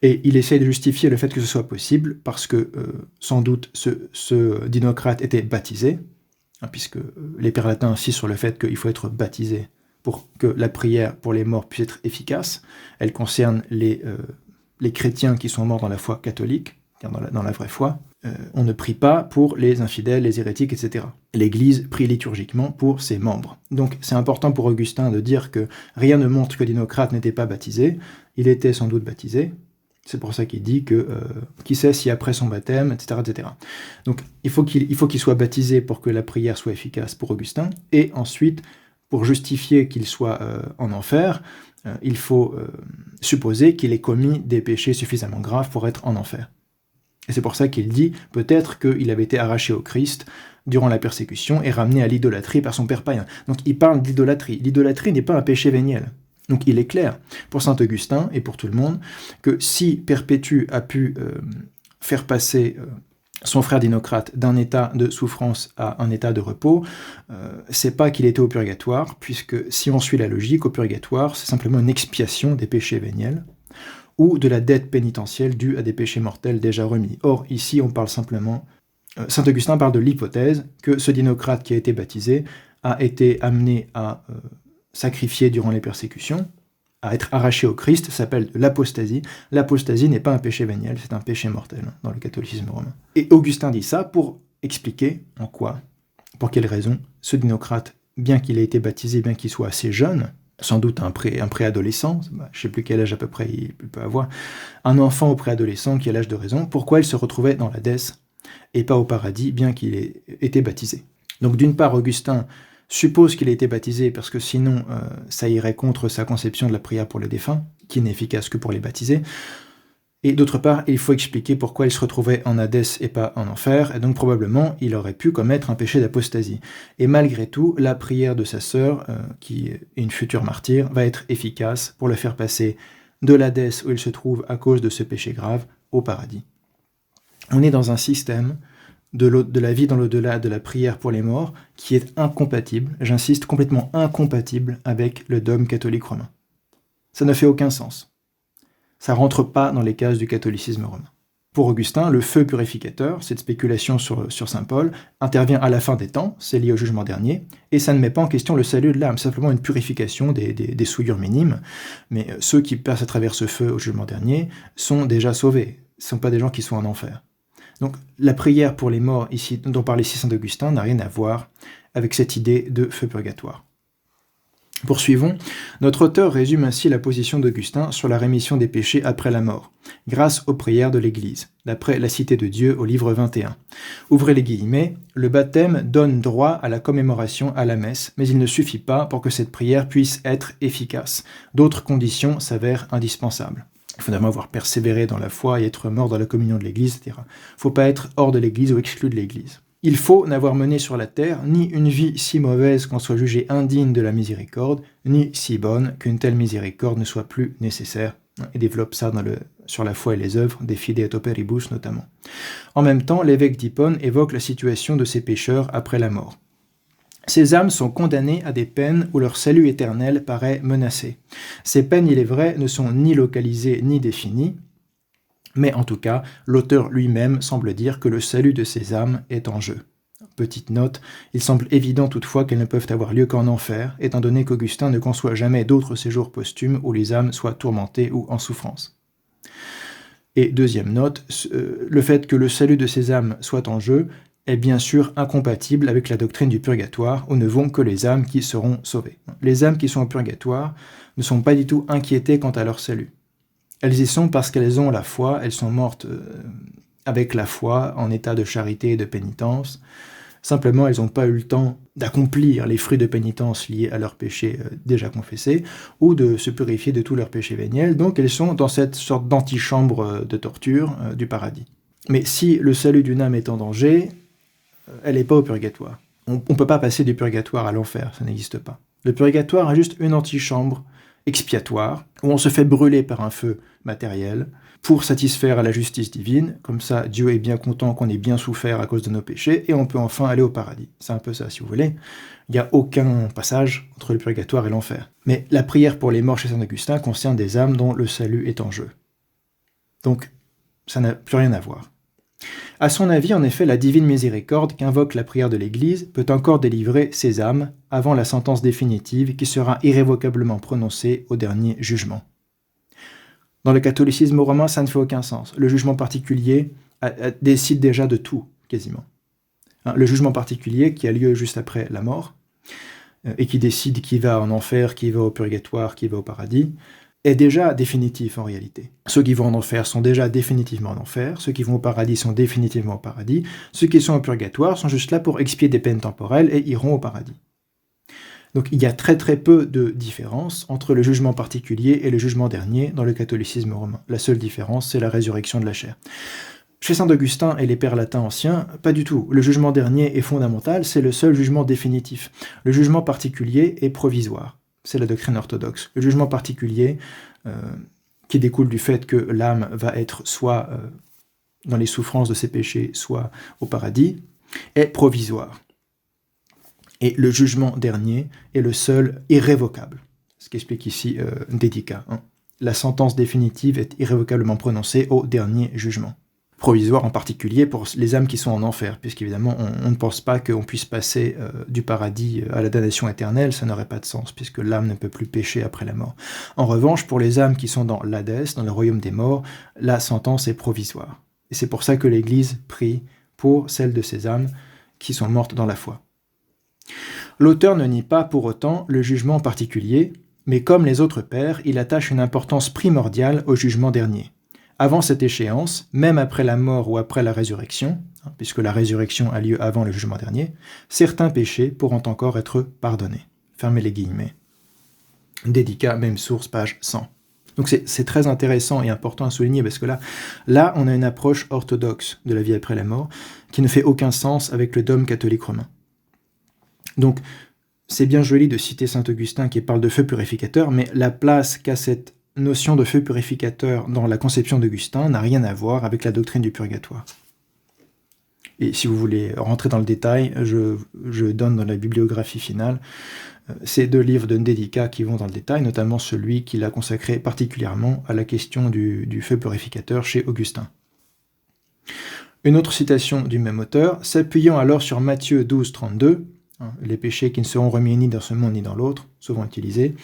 Et il essaie de justifier le fait que ce soit possible parce que sans doute ce Dinocrate était baptisé, puisque les pères latins insistent sur le fait qu'il faut être baptisé pour que la prière pour les morts puisse être efficace. Elle concerne les chrétiens qui sont morts dans la foi catholique, dans la vraie foi. On ne prie pas pour les infidèles, les hérétiques, etc. L'Église prie liturgiquement pour ses membres. Donc c'est important pour Augustin de dire que rien ne montre que Dinocrate n'était pas baptisé. Il était sans doute baptisé. C'est pour ça qu'il dit que qui sait si après son baptême, etc., etc. Donc il faut qu'il soit baptisé pour que la prière soit efficace pour Augustin, et ensuite, pour justifier qu'il soit en enfer, il faut supposer qu'il ait commis des péchés suffisamment graves pour être en enfer. Et c'est pour ça qu'il dit peut-être qu'il avait été arraché au Christ durant la persécution et ramené à l'idolâtrie par son père païen. Donc il parle d'idolâtrie. L'idolâtrie n'est pas un péché véniel. Donc il est clair pour saint Augustin et pour tout le monde que si Perpétue a pu faire passer son frère Dinocrate d'un état de souffrance à un état de repos, c'est pas qu'il était au purgatoire, puisque si on suit la logique, au purgatoire, c'est simplement une expiation des péchés véniels ou de la dette pénitentielle due à des péchés mortels déjà remis. Or, ici, on parle simplement... Saint Augustin parle de l'hypothèse que ce Dinocrate qui a été baptisé a été amené à sacrifier durant les persécutions, à être arraché au Christ, ça s'appelle l'apostasie. L'apostasie n'est pas un péché véniel, c'est un péché mortel dans le catholicisme romain. Et Augustin dit ça pour expliquer en quoi, pour quelles raisons, ce Dinocrate, bien qu'il ait été baptisé, bien qu'il soit assez jeune, sans doute un préadolescent, je ne sais plus quel âge à peu près il peut avoir, un enfant ou préadolescent qui a l'âge de raison, pourquoi il se retrouvait dans l'Hadès et pas au paradis, bien qu'il ait été baptisé. Donc d'une part, Augustin suppose qu'il a été baptisé parce que sinon ça irait contre sa conception de la prière pour les défunts, qui n'est efficace que pour les baptisés. Et d'autre part, il faut expliquer pourquoi il se retrouvait en Hadès et pas en enfer, et donc probablement il aurait pu commettre un péché d'apostasie. Et malgré tout, la prière de sa sœur, qui est une future martyre, va être efficace pour le faire passer de l'Hadès où il se trouve à cause de ce péché grave au paradis. On est dans un système de la vie dans l'au-delà, de la prière pour les morts, qui est incompatible, j'insiste, complètement incompatible avec le dogme catholique romain. Ça ne fait aucun sens. Ça rentre pas dans les cases du catholicisme romain. Pour Augustin, le feu purificateur, cette spéculation sur saint Paul, intervient à la fin des temps, c'est lié au jugement dernier, et ça ne met pas en question le salut de l'âme, simplement une purification des souillures minimes, mais ceux qui passent à travers ce feu au jugement dernier sont déjà sauvés, ce ne sont pas des gens qui sont en enfer. Donc la prière pour les morts, ici, dont parle ici saint Augustin, n'a rien à voir avec cette idée de feu purgatoire. Poursuivons. Notre auteur résume ainsi la position d'Augustin sur la rémission des péchés après la mort, grâce aux prières de l'Église, d'après la Cité de Dieu au livre 21. Ouvrez les guillemets, le baptême donne droit à la commémoration à la messe, mais il ne suffit pas pour que cette prière puisse être efficace. D'autres conditions s'avèrent indispensables. Il faut d'abord avoir persévéré dans la foi et être mort dans la communion de l'Église, etc. Il ne faut pas être hors de l'Église ou exclu de l'Église. Il faut n'avoir mené sur la terre ni une vie si mauvaise qu'on soit jugé indigne de la miséricorde, ni si bonne qu'une telle miséricorde ne soit plus nécessaire. Il développe ça sur la foi et les œuvres, des Fide et Operibus notamment. En même temps, l'évêque d'Hippone évoque la situation de ces pécheurs après la mort. Ces âmes sont condamnées à des peines où leur salut éternel paraît menacé. Ces peines, il est vrai, ne sont ni localisées ni définies, mais en tout cas, l'auteur lui-même semble dire que le salut de ces âmes est en jeu. Petite note, il semble évident toutefois qu'elles ne peuvent avoir lieu qu'en enfer, étant donné qu'Augustin ne conçoit jamais d'autres séjours posthumes où les âmes soient tourmentées ou en souffrance. Et deuxième note, le fait que le salut de ces âmes soit en jeu est bien sûr incompatible avec la doctrine du purgatoire, où ne vont que les âmes qui seront sauvées. Les âmes qui sont au purgatoire ne sont pas du tout inquiétées quant à leur salut. Elles y sont parce qu'elles ont la foi, elles sont mortes avec la foi, en état de charité et de pénitence. Simplement, elles n'ont pas eu le temps d'accomplir les fruits de pénitence liés à leurs péchés déjà confessés, ou de se purifier de tous leurs péchés véniels, donc elles sont dans cette sorte d'antichambre de torture du paradis. Mais si le salut d'une âme est en danger, elle n'est pas au purgatoire. On ne peut pas passer du purgatoire à l'enfer, ça n'existe pas. Le purgatoire a juste une antichambre expiatoire, où on se fait brûler par un feu matériel pour satisfaire à la justice divine, comme ça Dieu est bien content qu'on ait bien souffert à cause de nos péchés, et on peut enfin aller au paradis. C'est un peu ça, si vous voulez. Il n'y a aucun passage entre le purgatoire et l'enfer. Mais la prière pour les morts chez saint Augustin concerne des âmes dont le salut est en jeu. Donc, ça n'a plus rien à voir. À son avis, en effet, la divine miséricorde qu'invoque la prière de l'Église peut encore délivrer ces âmes avant la sentence définitive qui sera irrévocablement prononcée au dernier jugement. Dans le catholicisme romain, ça ne fait aucun sens. Le jugement particulier décide déjà de tout, quasiment. Le jugement particulier qui a lieu juste après la mort, et qui décide qui va en enfer, qui va au purgatoire, qui va au paradis, est déjà définitif en réalité. Ceux qui vont en enfer sont déjà définitivement en enfer, ceux qui vont au paradis sont définitivement au paradis, ceux qui sont au purgatoire sont juste là pour expier des peines temporelles et iront au paradis. Donc il y a très très peu de différence entre le jugement particulier et le jugement dernier dans le catholicisme romain. La seule différence, c'est la résurrection de la chair. Chez saint Augustin et les pères latins anciens, pas du tout. Le jugement dernier est fondamental, c'est le seul jugement définitif. Le jugement particulier est provisoire. C'est la doctrine orthodoxe. Le jugement particulier, qui découle du fait que l'âme va être soit dans les souffrances de ses péchés, soit au paradis, est provisoire. Et le jugement dernier est le seul irrévocable. Ce qu'explique ici Dédicat. La sentence définitive est irrévocablement prononcée au dernier jugement. Provisoire en particulier pour les âmes qui sont en enfer, puisqu'évidemment on ne pense pas qu'on puisse passer du paradis à la damnation éternelle, ça n'aurait pas de sens, puisque l'âme ne peut plus pécher après la mort. En revanche, pour les âmes qui sont dans l'Hadès, dans le royaume des morts, la sentence est provisoire. Et c'est pour ça que l'Église prie pour celles de ces âmes qui sont mortes dans la foi. L'auteur ne nie pas pour autant le jugement particulier, mais comme les autres pères, il attache une importance primordiale au jugement dernier. Avant cette échéance, même après la mort ou après la résurrection, puisque la résurrection a lieu avant le jugement dernier, certains péchés pourront encore être pardonnés. Fermez les guillemets. Dédicat, même source, page 100. Donc c'est très intéressant et important à souligner parce que là, on a une approche orthodoxe de la vie après la mort qui ne fait aucun sens avec le dogme catholique romain. Donc, c'est bien joli de citer saint Augustin qui parle de feu purificateur, mais la place qu'a cette notion de feu purificateur dans la conception d'Augustin n'a rien à voir avec la doctrine du purgatoire. Et si vous voulez rentrer dans le détail, je donne dans la bibliographie finale ces 2 livres de Dédicat qui vont dans le détail, notamment celui qu'il a consacré particulièrement à la question du feu purificateur chez Augustin. Une autre citation du même auteur, s'appuyant alors sur Matthieu 12, 32, les péchés qui ne seront remis ni dans ce monde ni dans l'autre, souvent utilisés,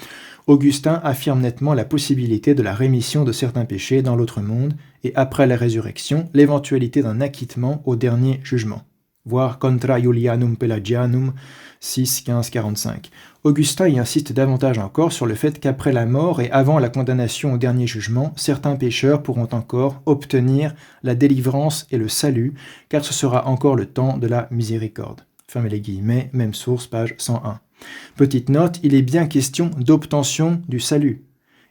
Augustin affirme nettement la possibilité de la rémission de certains péchés dans l'autre monde et après la résurrection, l'éventualité d'un acquittement au dernier jugement. Voir Contra Iulianum Pelagianum 6, 15, 45. Augustin y insiste davantage encore sur le fait qu'après la mort et avant la condamnation au dernier jugement, certains pécheurs pourront encore obtenir la délivrance et le salut, car ce sera encore le temps de la miséricorde. Fermez les guillemets, même source, page 101. Petite note, il est bien question d'obtention du salut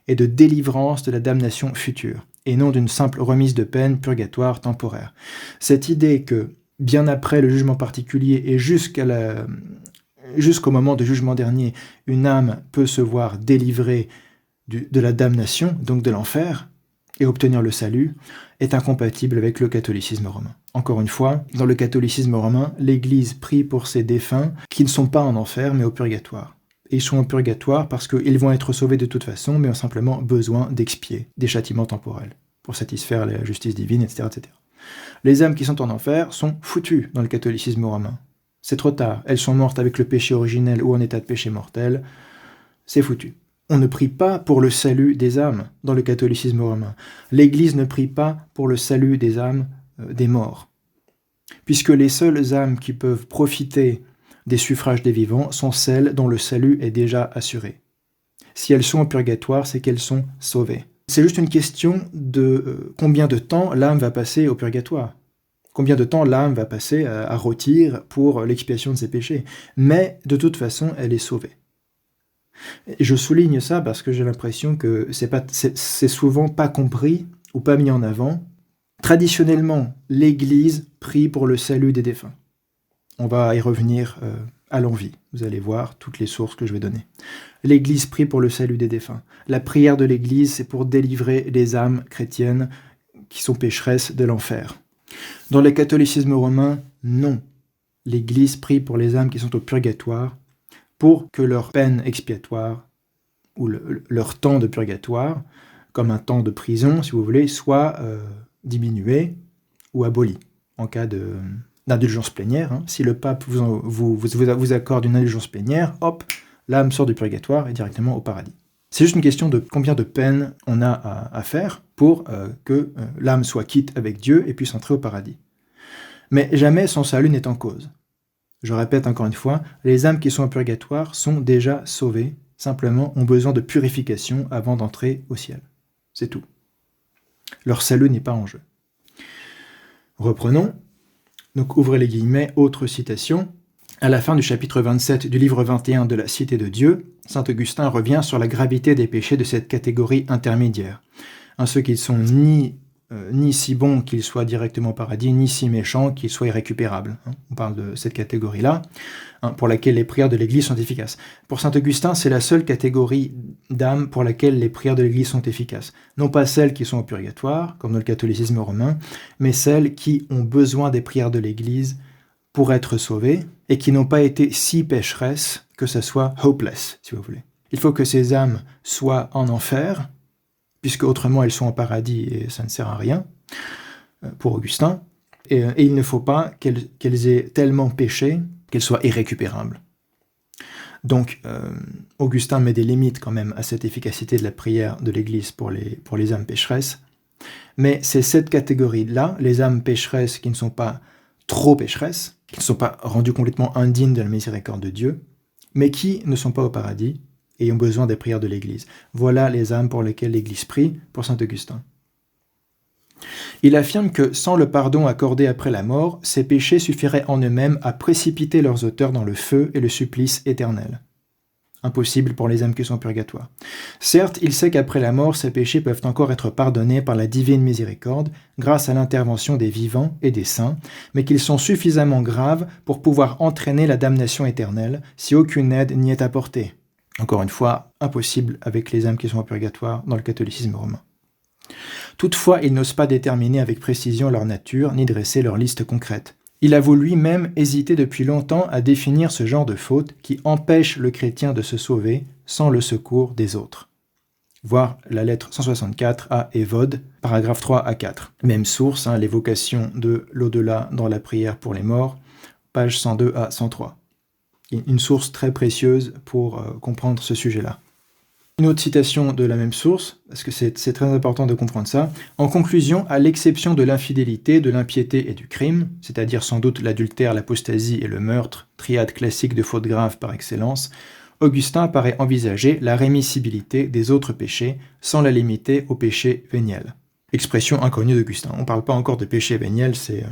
et de délivrance de la damnation future, et non d'une simple remise de peine purgatoire temporaire. Cette idée que, bien après le jugement particulier et jusqu'au moment du jugement dernier, une âme peut se voir délivrée de la damnation, donc de l'enfer, et obtenir le salut, est incompatible avec le catholicisme romain. Encore une fois, dans le catholicisme romain, l'Église prie pour ces défunts qui ne sont pas en enfer, mais au purgatoire. Et ils sont au purgatoire parce qu'ils vont être sauvés de toute façon, mais ont simplement besoin d'expier des châtiments temporels pour satisfaire la justice divine, etc., etc. Les âmes qui sont en enfer sont foutues dans le catholicisme romain. C'est trop tard, elles sont mortes avec le péché originel ou en état de péché mortel, c'est foutu. On ne prie pas pour le salut des âmes dans le catholicisme romain. L'Église ne prie pas pour le salut des âmes des morts, puisque les seules âmes qui peuvent profiter des suffrages des vivants sont celles dont le salut est déjà assuré. Si elles sont au purgatoire, c'est qu'elles sont sauvées. C'est juste une question de combien de temps l'âme va passer au purgatoire. Combien de temps l'âme va passer à rôtir pour l'expiation de ses péchés. Mais de toute façon, elle est sauvée. Et je souligne ça parce que j'ai l'impression que c'est souvent pas compris ou pas mis en avant. Traditionnellement, l'Église prie pour le salut des défunts. On va y revenir à l'envi. Vous allez voir toutes les sources que je vais donner. L'Église prie pour le salut des défunts. La prière de l'Église, c'est pour délivrer les âmes chrétiennes qui sont pécheresses de l'enfer. Dans le catholicisme romain, non. L'Église prie pour les âmes qui sont au purgatoire pour que leur peine expiatoire ou leur temps de purgatoire, comme un temps de prison, si vous voulez, soit diminué ou aboli en cas d'indulgence plénière. Si le pape vous accorde une indulgence plénière, hop, l'âme sort du purgatoire et directement au paradis. C'est juste une question de combien de peines on a à faire pour que l'âme soit quitte avec Dieu et puisse entrer au paradis. Mais jamais son salut n'est en cause. Je répète encore une fois, les âmes qui sont au purgatoire sont déjà sauvées, simplement ont besoin de purification avant d'entrer au ciel. C'est tout. Leur salut n'est pas en jeu. Reprenons. Donc ouvrez les guillemets, autre citation. À la fin du chapitre 27 du livre 21 de la Cité de Dieu, saint Augustin revient sur la gravité des péchés de cette catégorie intermédiaire. Ceux qui ne sont ni si bons qu'ils soient directement au paradis, ni si méchants qu'ils soient irrécupérables. On parle de cette catégorie-là, pour laquelle les prières de l'Église sont efficaces. Pour saint Augustin, c'est la seule catégorie d'âmes pour laquelle les prières de l'Église sont efficaces. Non pas celles qui sont au purgatoire, comme dans le catholicisme romain, mais celles qui ont besoin des prières de l'Église pour être sauvées, et qui n'ont pas été si pécheresses que ça soit hopeless, si vous voulez. Il faut que ces âmes soient en enfer, puisque autrement elles sont au paradis et ça ne sert à rien, pour Augustin, et il ne faut pas qu'elles aient tellement péché qu'elles soient irrécupérables. Donc, Augustin met des limites quand même à cette efficacité de la prière de l'Église pour les âmes pécheresses, mais c'est cette catégorie-là, les âmes pécheresses qui ne sont pas trop pécheresses, qui ne sont pas rendues complètement indignes de la miséricorde de Dieu, mais qui ne sont pas au paradis et ont besoin des prières de l'Église. Voilà les âmes pour lesquelles l'Église prie pour saint Augustin. Il affirme que sans le pardon accordé après la mort, ces péchés suffiraient en eux-mêmes à précipiter leurs auteurs dans le feu et le supplice éternel. Impossible pour les âmes qui sont au purgatoire. Certes, il sait qu'après la mort, ces péchés peuvent encore être pardonnés par la divine miséricorde, grâce à l'intervention des vivants et des saints, mais qu'ils sont suffisamment graves pour pouvoir entraîner la damnation éternelle, si aucune aide n'y est apportée. Encore une fois, impossible avec les âmes qui sont au purgatoire dans le catholicisme romain. Toutefois, il n'ose pas déterminer avec précision leur nature, ni dresser leur liste concrète. Il avoue lui-même hésiter depuis longtemps à définir ce genre de faute qui empêche le chrétien de se sauver sans le secours des autres. Voir la lettre 164 à Évode, paragraphe 3 à 4. Même source, l'évocation de l'au-delà dans la prière pour les morts, page 102 à 103. Une source très précieuse pour comprendre ce sujet-là. Une autre citation de la même source, parce que c'est très important de comprendre ça. En conclusion, à l'exception de l'infidélité, de l'impiété et du crime, c'est-à-dire sans doute l'adultère, l'apostasie et le meurtre, triade classique de fautes graves par excellence, Augustin paraît envisager la rémissibilité des autres péchés sans la limiter au péché véniel. Expression inconnue d'Augustin. On ne parle pas encore de péché véniel, c'est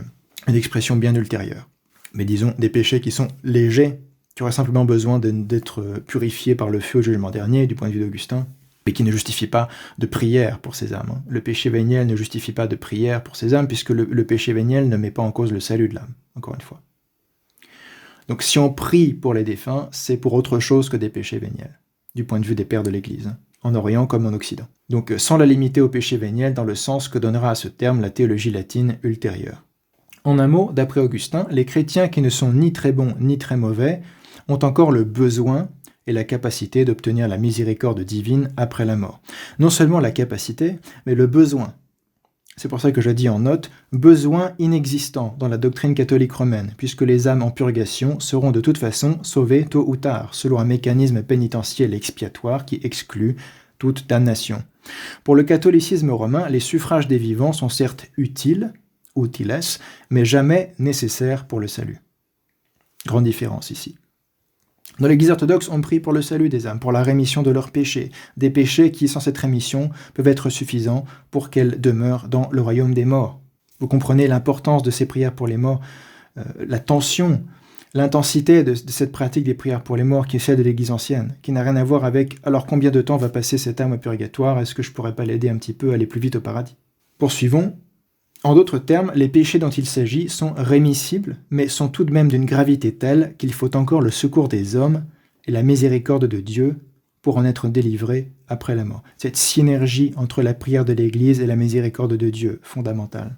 une expression bien ultérieure. Mais disons des péchés qui sont légers, qui auraient simplement besoin d'être purifiés par le feu au jugement dernier, du point de vue d'Augustin, mais qui ne justifient pas de prière pour ces âmes. Le péché véniel ne justifie pas de prière pour ces âmes, puisque le péché véniel ne met pas en cause le salut de l'âme, encore une fois. Donc si on prie pour les défunts, c'est pour autre chose que des péchés véniels, du point de vue des pères de l'Église, en Orient comme en Occident. Donc sans la limiter au péché véniel dans le sens que donnera à ce terme la théologie latine ultérieure. En un mot, d'après Augustin, les chrétiens qui ne sont ni très bons ni très mauvais ont encore le besoin et la capacité d'obtenir la miséricorde divine après la mort. Non seulement la capacité, mais le besoin. C'est pour ça que je dis en note « besoin inexistant » dans la doctrine catholique romaine, puisque les âmes en purgation seront de toute façon sauvées tôt ou tard, selon un mécanisme pénitentiel expiatoire qui exclut toute damnation. Pour le catholicisme romain, les suffrages des vivants sont certes utiles, mais jamais nécessaires pour le salut. Grande différence ici. Dans l'Église orthodoxe, on prie pour le salut des âmes, pour la rémission de leurs péchés, des péchés qui, sans cette rémission, peuvent être suffisants pour qu'elles demeurent dans le royaume des morts. Vous comprenez l'importance de ces prières pour les morts, la tension, l'intensité de cette pratique des prières pour les morts qui est celle de l'Église ancienne, qui n'a rien à voir avec « alors combien de temps va passer cette âme au purgatoire, est-ce que je pourrais pas l'aider un petit peu à aller plus vite au paradis ?» Poursuivons. En d'autres termes, les péchés dont il s'agit sont rémissibles, mais sont tout de même d'une gravité telle qu'il faut encore le secours des hommes et la miséricorde de Dieu pour en être délivré après la mort. Cette synergie entre la prière de l'Église et la miséricorde de Dieu, fondamentale.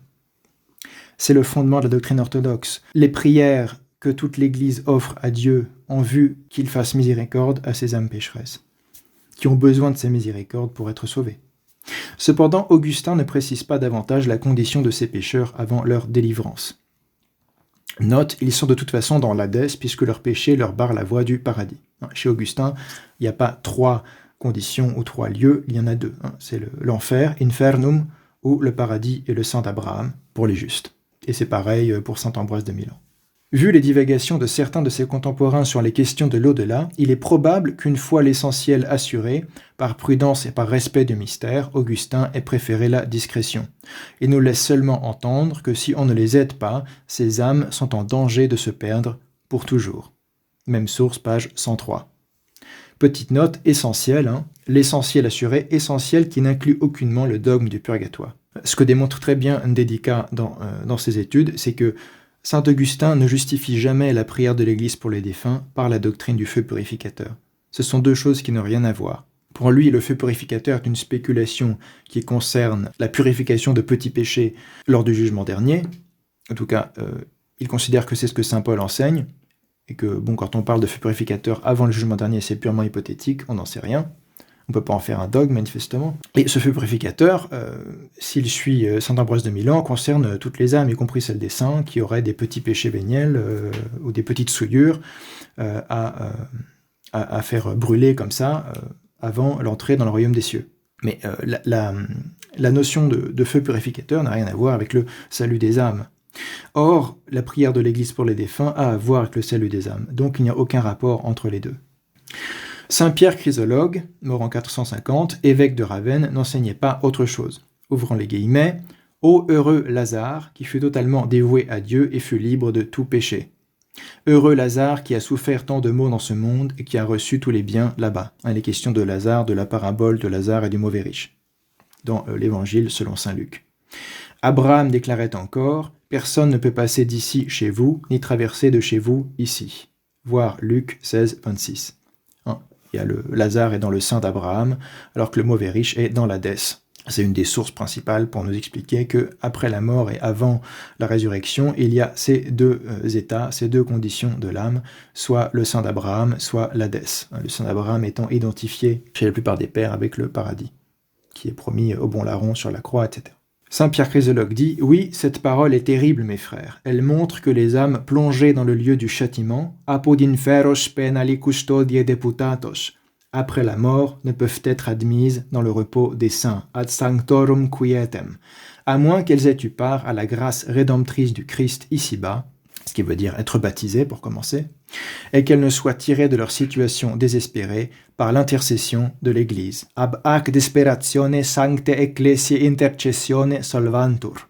C'est le fondement de la doctrine orthodoxe. Les prières que toute l'Église offre à Dieu en vue qu'il fasse miséricorde à ces âmes pécheresses, qui ont besoin de ces miséricordes pour être sauvées. Cependant, Augustin ne précise pas davantage la condition de ces pécheurs avant leur délivrance. Note, ils sont de toute façon dans l'Hadès puisque leur péché leur barre la voie du paradis. Chez Augustin, il n'y a pas 3 conditions ou 3 lieux, il y en a 2. C'est l'enfer, infernum, ou le paradis et le sang d'Abraham, pour les justes. Et c'est pareil pour saint Ambroise de Milan. Vu les divagations de certains de ses contemporains sur les questions de l'au-delà, il est probable qu'une fois l'essentiel assuré, par prudence et par respect du mystère, Augustin ait préféré la discrétion. Il nous laisse seulement entendre que si on ne les aide pas, ces âmes sont en danger de se perdre pour toujours. Même source, page 103. Petite note essentielle, l'essentiel assuré, essentiel qui n'inclut aucunement le dogme du purgatoire. Ce que démontre très bien Ndédica dans ses études, c'est que saint Augustin ne justifie jamais la prière de l'Église pour les défunts par la doctrine du feu purificateur. Ce sont 2 choses qui n'ont rien à voir. Pour lui, le feu purificateur est une spéculation qui concerne la purification de petits péchés lors du jugement dernier. En tout cas, il considère que c'est ce que saint Paul enseigne, et que, quand on parle de feu purificateur avant le jugement dernier, c'est purement hypothétique, on n'en sait rien. On ne peut pas en faire un dogme, manifestement. Et ce feu purificateur, s'il suit saint Ambroise de Milan, concerne toutes les âmes, y compris celles des saints, qui auraient des petits péchés véniels ou des petites souillures à faire brûler comme ça avant l'entrée dans le royaume des cieux. Mais la notion de feu purificateur n'a rien à voir avec le salut des âmes. Or, la prière de l'Église pour les défunts a à voir avec le salut des âmes, donc il n'y a aucun rapport entre les deux. Saint Pierre Chrysologue, mort en 450, évêque de Ravenne, n'enseignait pas autre chose. Ouvrons les guillemets, « Ô heureux Lazare, qui fut totalement dévoué à Dieu et fut libre de tout péché. Heureux Lazare qui a souffert tant de maux dans ce monde et qui a reçu tous les biens là-bas. » Il est question de Lazare, de la parabole de Lazare et du mauvais riche, dans l'Évangile selon saint Luc. Abraham déclarait encore, « Personne ne peut passer d'ici chez vous, ni traverser de chez vous ici. » Voir Luc 16, 26. Il y a Lazare est dans le sein d'Abraham, alors que le mauvais riche est dans l'Hadès. C'est une des sources principales pour nous expliquer que après la mort et avant la résurrection, il y a ces deux états, ces deux conditions de l'âme, soit le sein d'Abraham, soit l'Hadès. Le sein d'Abraham étant identifié chez la plupart des pères avec le paradis, qui est promis au bon larron sur la croix, etc. Saint Pierre Chrysologue dit « Oui, cette parole est terrible, mes frères. Elle montre que les âmes plongées dans le lieu du châtiment, apud inferos penali custodiae deputatos, après la mort, ne peuvent être admises dans le repos des saints, ad sanctorum quietem, à moins qu'elles aient eu part à la grâce rédemptrice du Christ ici-bas, ce qui veut dire être baptisées pour commencer, et qu'elles ne soient tirées de leur situation désespérée par l'intercession de l'Église. Ab ac desperatione sancte ecclesiae intercessione solvantur.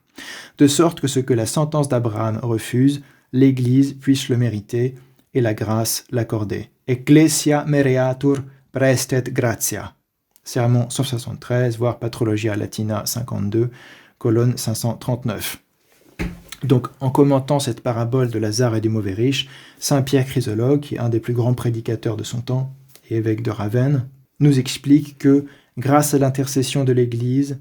De sorte que ce que la sentence d'Abraham refuse, l'Église puisse le mériter et la grâce l'accorder. Ecclesia mereatur prestet gratia. Sermon 173, voire Patrologia Latina 52, colonne 539. Donc, en commentant cette parabole de Lazare et du mauvais riche, saint Pierre Chrysologue, qui est un des plus grands prédicateurs de son temps et évêque de Ravenne, nous explique que, grâce à l'intercession de l'Église,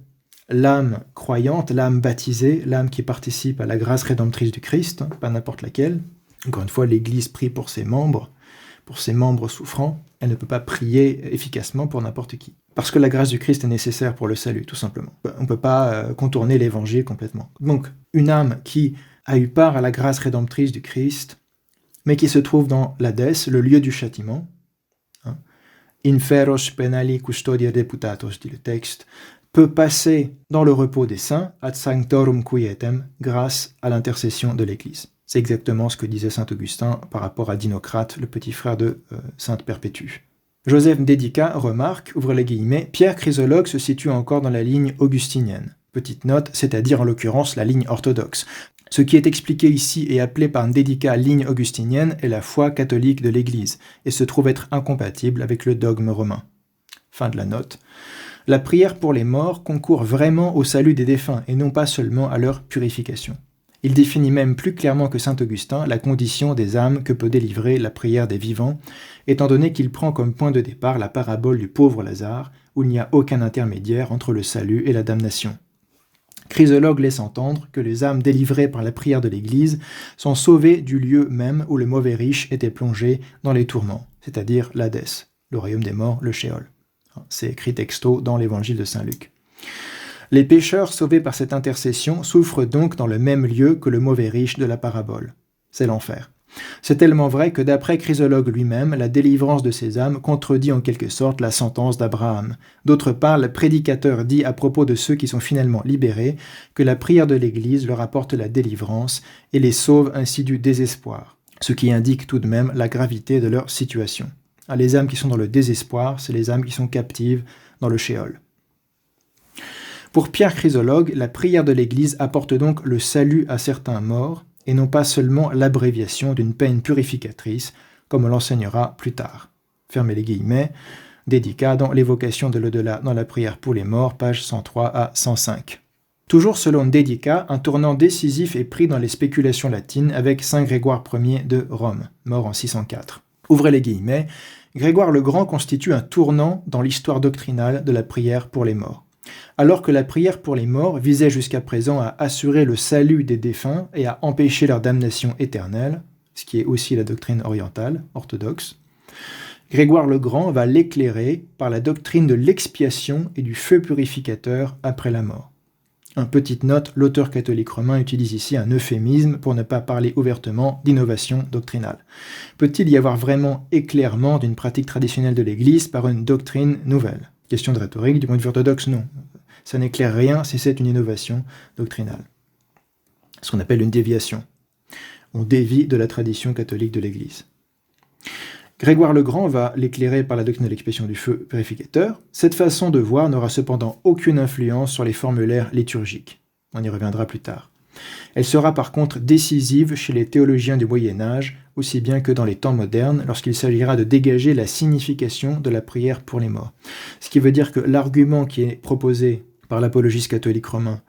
l'âme croyante, l'âme baptisée, l'âme qui participe à la grâce rédemptrice du Christ, pas n'importe laquelle, encore une fois, l'Église prie pour ses membres souffrants, elle ne peut pas prier efficacement pour n'importe qui. Parce que la grâce du Christ est nécessaire pour le salut, tout simplement. On ne peut pas contourner l'évangile complètement. Donc, une âme qui a eu part à la grâce rédemptrice du Christ, mais qui se trouve dans l'Hadès, le lieu du châtiment, inferos penali custodia deputatos, dit le texte, peut passer dans le repos des saints, ad sanctorum quietem, grâce à l'intercession de l'Église. C'est exactement ce que disait saint Augustin par rapport à Dinocrate, le petit frère de sainte Perpétue. Joseph Dédicat remarque, ouvre les guillemets, Pierre Chrysologue se situe encore dans la ligne augustinienne. Petite note, c'est-à-dire en l'occurrence la ligne orthodoxe. Ce qui est expliqué ici et appelé par Dédicat ligne augustinienne est la foi catholique de l'Église, et se trouve être incompatible avec le dogme romain. Fin de la note. La prière pour les morts concourt vraiment au salut des défunts, et non pas seulement à leur purification. Il définit même plus clairement que saint Augustin la condition des âmes que peut délivrer la prière des vivants, étant donné qu'il prend comme point de départ la parabole du pauvre Lazare, où il n'y a aucun intermédiaire entre le salut et la damnation. Chrysologue laisse entendre que les âmes délivrées par la prière de l'Église sont sauvées du lieu même où le mauvais riche était plongé dans les tourments, c'est-à-dire l'Hadès, le royaume des morts, le Shéol. C'est écrit texto dans l'Évangile de saint Luc. Les pécheurs sauvés par cette intercession souffrent donc dans le même lieu que le mauvais riche de la parabole. C'est l'enfer. C'est tellement vrai que d'après Chrysologue lui-même, la délivrance de ces âmes contredit en quelque sorte la sentence d'Abraham. D'autre part, le prédicateur dit à propos de ceux qui sont finalement libérés que la prière de l'Église leur apporte la délivrance et les sauve ainsi du désespoir, ce qui indique tout de même la gravité de leur situation. Les âmes qui sont dans le désespoir, c'est les âmes qui sont captives dans le Shéol. Pour Pierre Chrysologue, la prière de l'Église apporte donc le salut à certains morts, et non pas seulement l'abréviation d'une peine purificatrice, comme on l'enseignera plus tard. Fermez les guillemets, Dédicat dans l'évocation de l'au-delà dans la prière pour les morts, pages 103 à 105. Toujours selon Dédicat, un tournant décisif est pris dans les spéculations latines avec saint Grégoire Ier de Rome, mort en 604. Ouvrez les guillemets, Grégoire le Grand constitue un tournant dans l'histoire doctrinale de la prière pour les morts. Alors que la prière pour les morts visait jusqu'à présent à assurer le salut des défunts et à empêcher leur damnation éternelle, ce qui est aussi la doctrine orientale, orthodoxe, Grégoire le Grand va l'éclairer par la doctrine de l'expiation et du feu purificateur après la mort. Une petite note, l'auteur catholique romain utilise ici un euphémisme pour ne pas parler ouvertement d'innovation doctrinale. Peut-il y avoir vraiment éclairement d'une pratique traditionnelle de l'Église par une doctrine nouvelle ? Question de rhétorique, du point de vue orthodoxe, non. Ça n'éclaire rien si c'est une innovation doctrinale. Ce qu'on appelle une déviation. on dévie de la tradition catholique de l'Église. Grégoire le Grand va l'éclairer par la doctrine de l'expiation du feu purificateur. Cette façon de voir n'aura cependant aucune influence sur les formulaires liturgiques. On y reviendra plus tard. Elle sera par contre décisive chez les théologiens du Moyen-Âge, aussi bien que dans les temps modernes, lorsqu'il s'agira de dégager la signification de la prière pour les morts. Ce qui veut dire que l'argument qui est proposé par l'apologiste catholique romain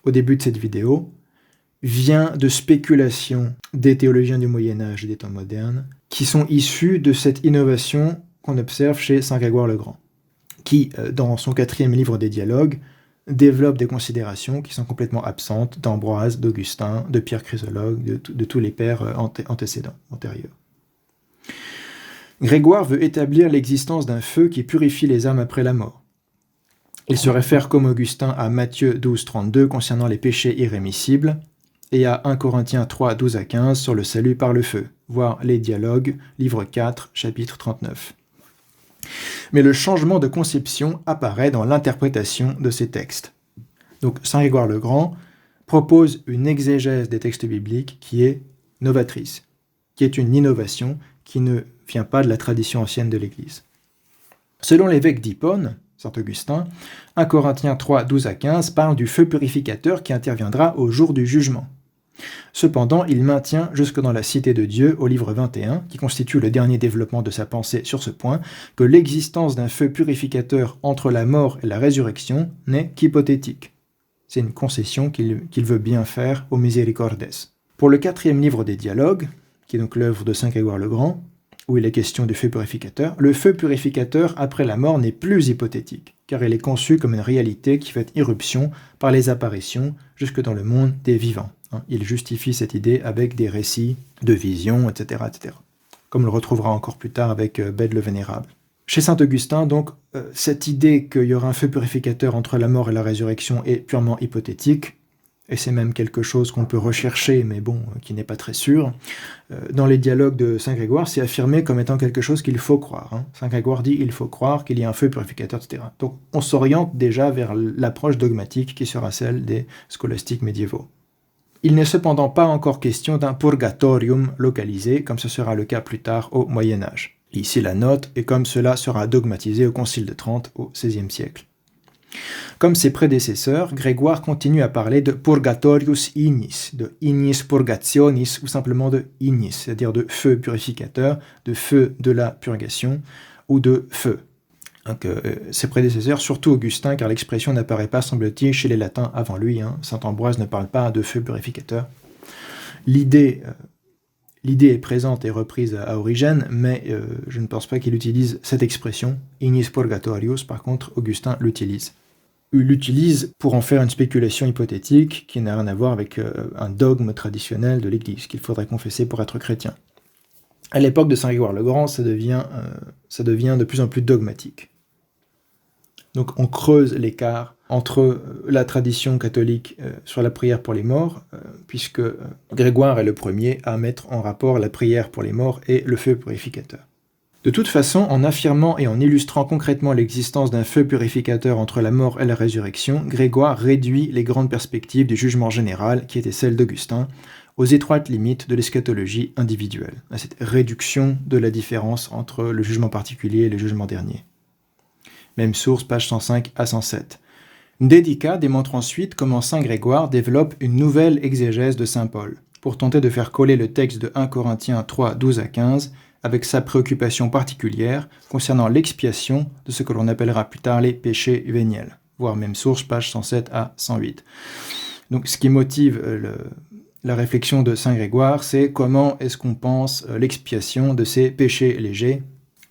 au début de cette vidéo vient de spéculations des théologiens du Moyen-Âge et des temps modernes, qui sont issus de cette innovation qu'on observe chez saint Grégoire le Grand, qui, dans son 4e livre des Dialogues, développe des considérations qui sont complètement absentes d'Ambroise, d'Augustin, de Pierre Chrysologue, de tous les pères antérieurs. Grégoire veut établir l'existence d'un feu qui purifie les âmes après la mort. Il se réfère comme Augustin à Matthieu 12, 32 concernant les péchés irrémissibles, et à 1 Corinthiens 3, 12 à 15 sur le salut par le feu, voir les Dialogues, livre 4, chapitre 39. Mais le changement de conception apparaît dans l'interprétation de ces textes. Donc saint Grégoire le Grand propose une exégèse des textes bibliques qui est novatrice, qui est une innovation qui ne vient pas de la tradition ancienne de l'Église. Selon l'évêque d'Hippone, saint Augustin, 1 Corinthiens 3, 12 à 15 parle du feu purificateur qui interviendra au jour du jugement. Cependant, il maintient jusque dans la Cité de Dieu, au livre 21, qui constitue le dernier développement de sa pensée sur ce point, que l'existence d'un feu purificateur entre la mort et la résurrection n'est qu'hypothétique. C'est une concession qu'il veut bien faire au Misericordes. Pour le 4e livre des Dialogues, qui est donc l'œuvre de saint Grégoire le Grand, où il est question du feu purificateur, le feu purificateur après la mort n'est plus hypothétique, car il est conçu comme une réalité qui fait irruption par les apparitions jusque dans le monde des vivants. Il justifie cette idée avec des récits de visions, etc., etc. Comme on le retrouvera encore plus tard avec Bède le Vénérable. Chez saint Augustin, donc, cette idée qu'il y aura un feu purificateur entre la mort et la résurrection est purement hypothétique, et c'est même quelque chose qu'on peut rechercher, mais bon, qui n'est pas très sûr. Dans les dialogues de saint Grégoire, c'est affirmé comme étant quelque chose qu'il faut croire. Saint Grégoire dit il faut croire qu'il y a un feu purificateur, etc. Donc on s'oriente déjà vers l'approche dogmatique qui sera celle des scolastiques médiévaux. Il n'est cependant pas encore question d'un purgatorium localisé, comme ce sera le cas plus tard au Moyen-Âge. Ici la note, et comme cela sera dogmatisé au Concile de Trente au XVIe siècle. Comme ses prédécesseurs, Grégoire continue à parler de purgatorius ignis, de ignis purgationis, ou simplement de ignis, c'est-à-dire de feu purificateur, de feu de la purgation, ou de feu. Donc, ses prédécesseurs, surtout Augustin, car l'expression n'apparaît pas, semble-t-il, chez les latins avant lui. Saint Ambroise ne parle pas de feu purificateur. L'idée est présente et reprise à Origène, mais je ne pense pas qu'il utilise cette expression, ignis purgatorius. Par contre, Augustin l'utilise. Il l'utilise pour en faire une spéculation hypothétique qui n'a rien à voir avec un dogme traditionnel de l'Église qu'il faudrait confesser pour être chrétien. À l'époque de saint Grégoire le Grand, ça devient de plus en plus dogmatique. Donc on creuse l'écart entre la tradition catholique sur la prière pour les morts, puisque Grégoire est le premier à mettre en rapport la prière pour les morts et le feu purificateur. De toute façon, en affirmant et en illustrant concrètement l'existence d'un feu purificateur entre la mort et la résurrection, Grégoire réduit les grandes perspectives du jugement général, qui étaient celles d'Augustin, aux étroites limites de l'eschatologie individuelle, à cette réduction de la différence entre le jugement particulier et le jugement dernier. Même source, page 105 à 107. Dédicat démontre ensuite comment saint Grégoire développe une nouvelle exégèse de saint Paul, pour tenter de faire coller le texte de 1 Corinthiens 3, 12 à 15, avec sa préoccupation particulière concernant l'expiation de ce que l'on appellera plus tard les péchés véniels, voire même source, page 107 à 108. Donc ce qui motive la réflexion de saint Grégoire, c'est comment est-ce qu'on pense l'expiation de ces péchés légers,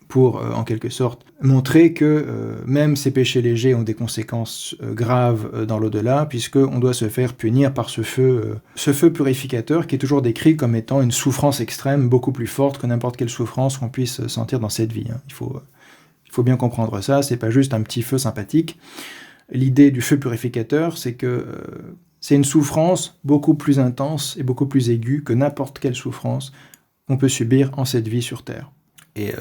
pour, en quelque sorte, montrer que même ces péchés légers ont des conséquences graves dans l'au-delà, puisqu'on doit se faire punir par ce feu purificateur qui est toujours décrit comme étant une souffrance extrême, beaucoup plus forte que n'importe quelle souffrance qu'on puisse sentir dans cette vie. Il faut bien comprendre ça, c'est pas juste un petit feu sympathique. L'idée du feu purificateur, c'est que c'est une souffrance beaucoup plus intense et beaucoup plus aiguë que n'importe quelle souffrance qu'on peut subir en cette vie sur Terre. Et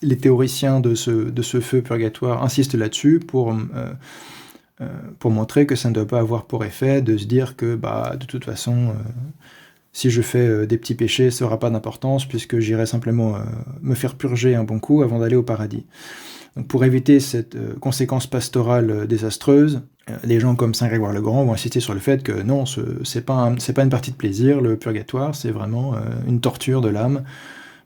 les théoriciens de ce feu purgatoire insistent là-dessus pour montrer que ça ne doit pas avoir pour effet de se dire que de toute façon Si je fais des petits péchés, ça n'aura pas d'importance puisque j'irai simplement me faire purger un bon coup avant d'aller au paradis. Donc pour éviter cette conséquence pastorale désastreuse, les gens comme Saint Grégoire le Grand vont insister sur le fait que non, c'est pas une partie de plaisir, le purgatoire, c'est vraiment une torture de l'âme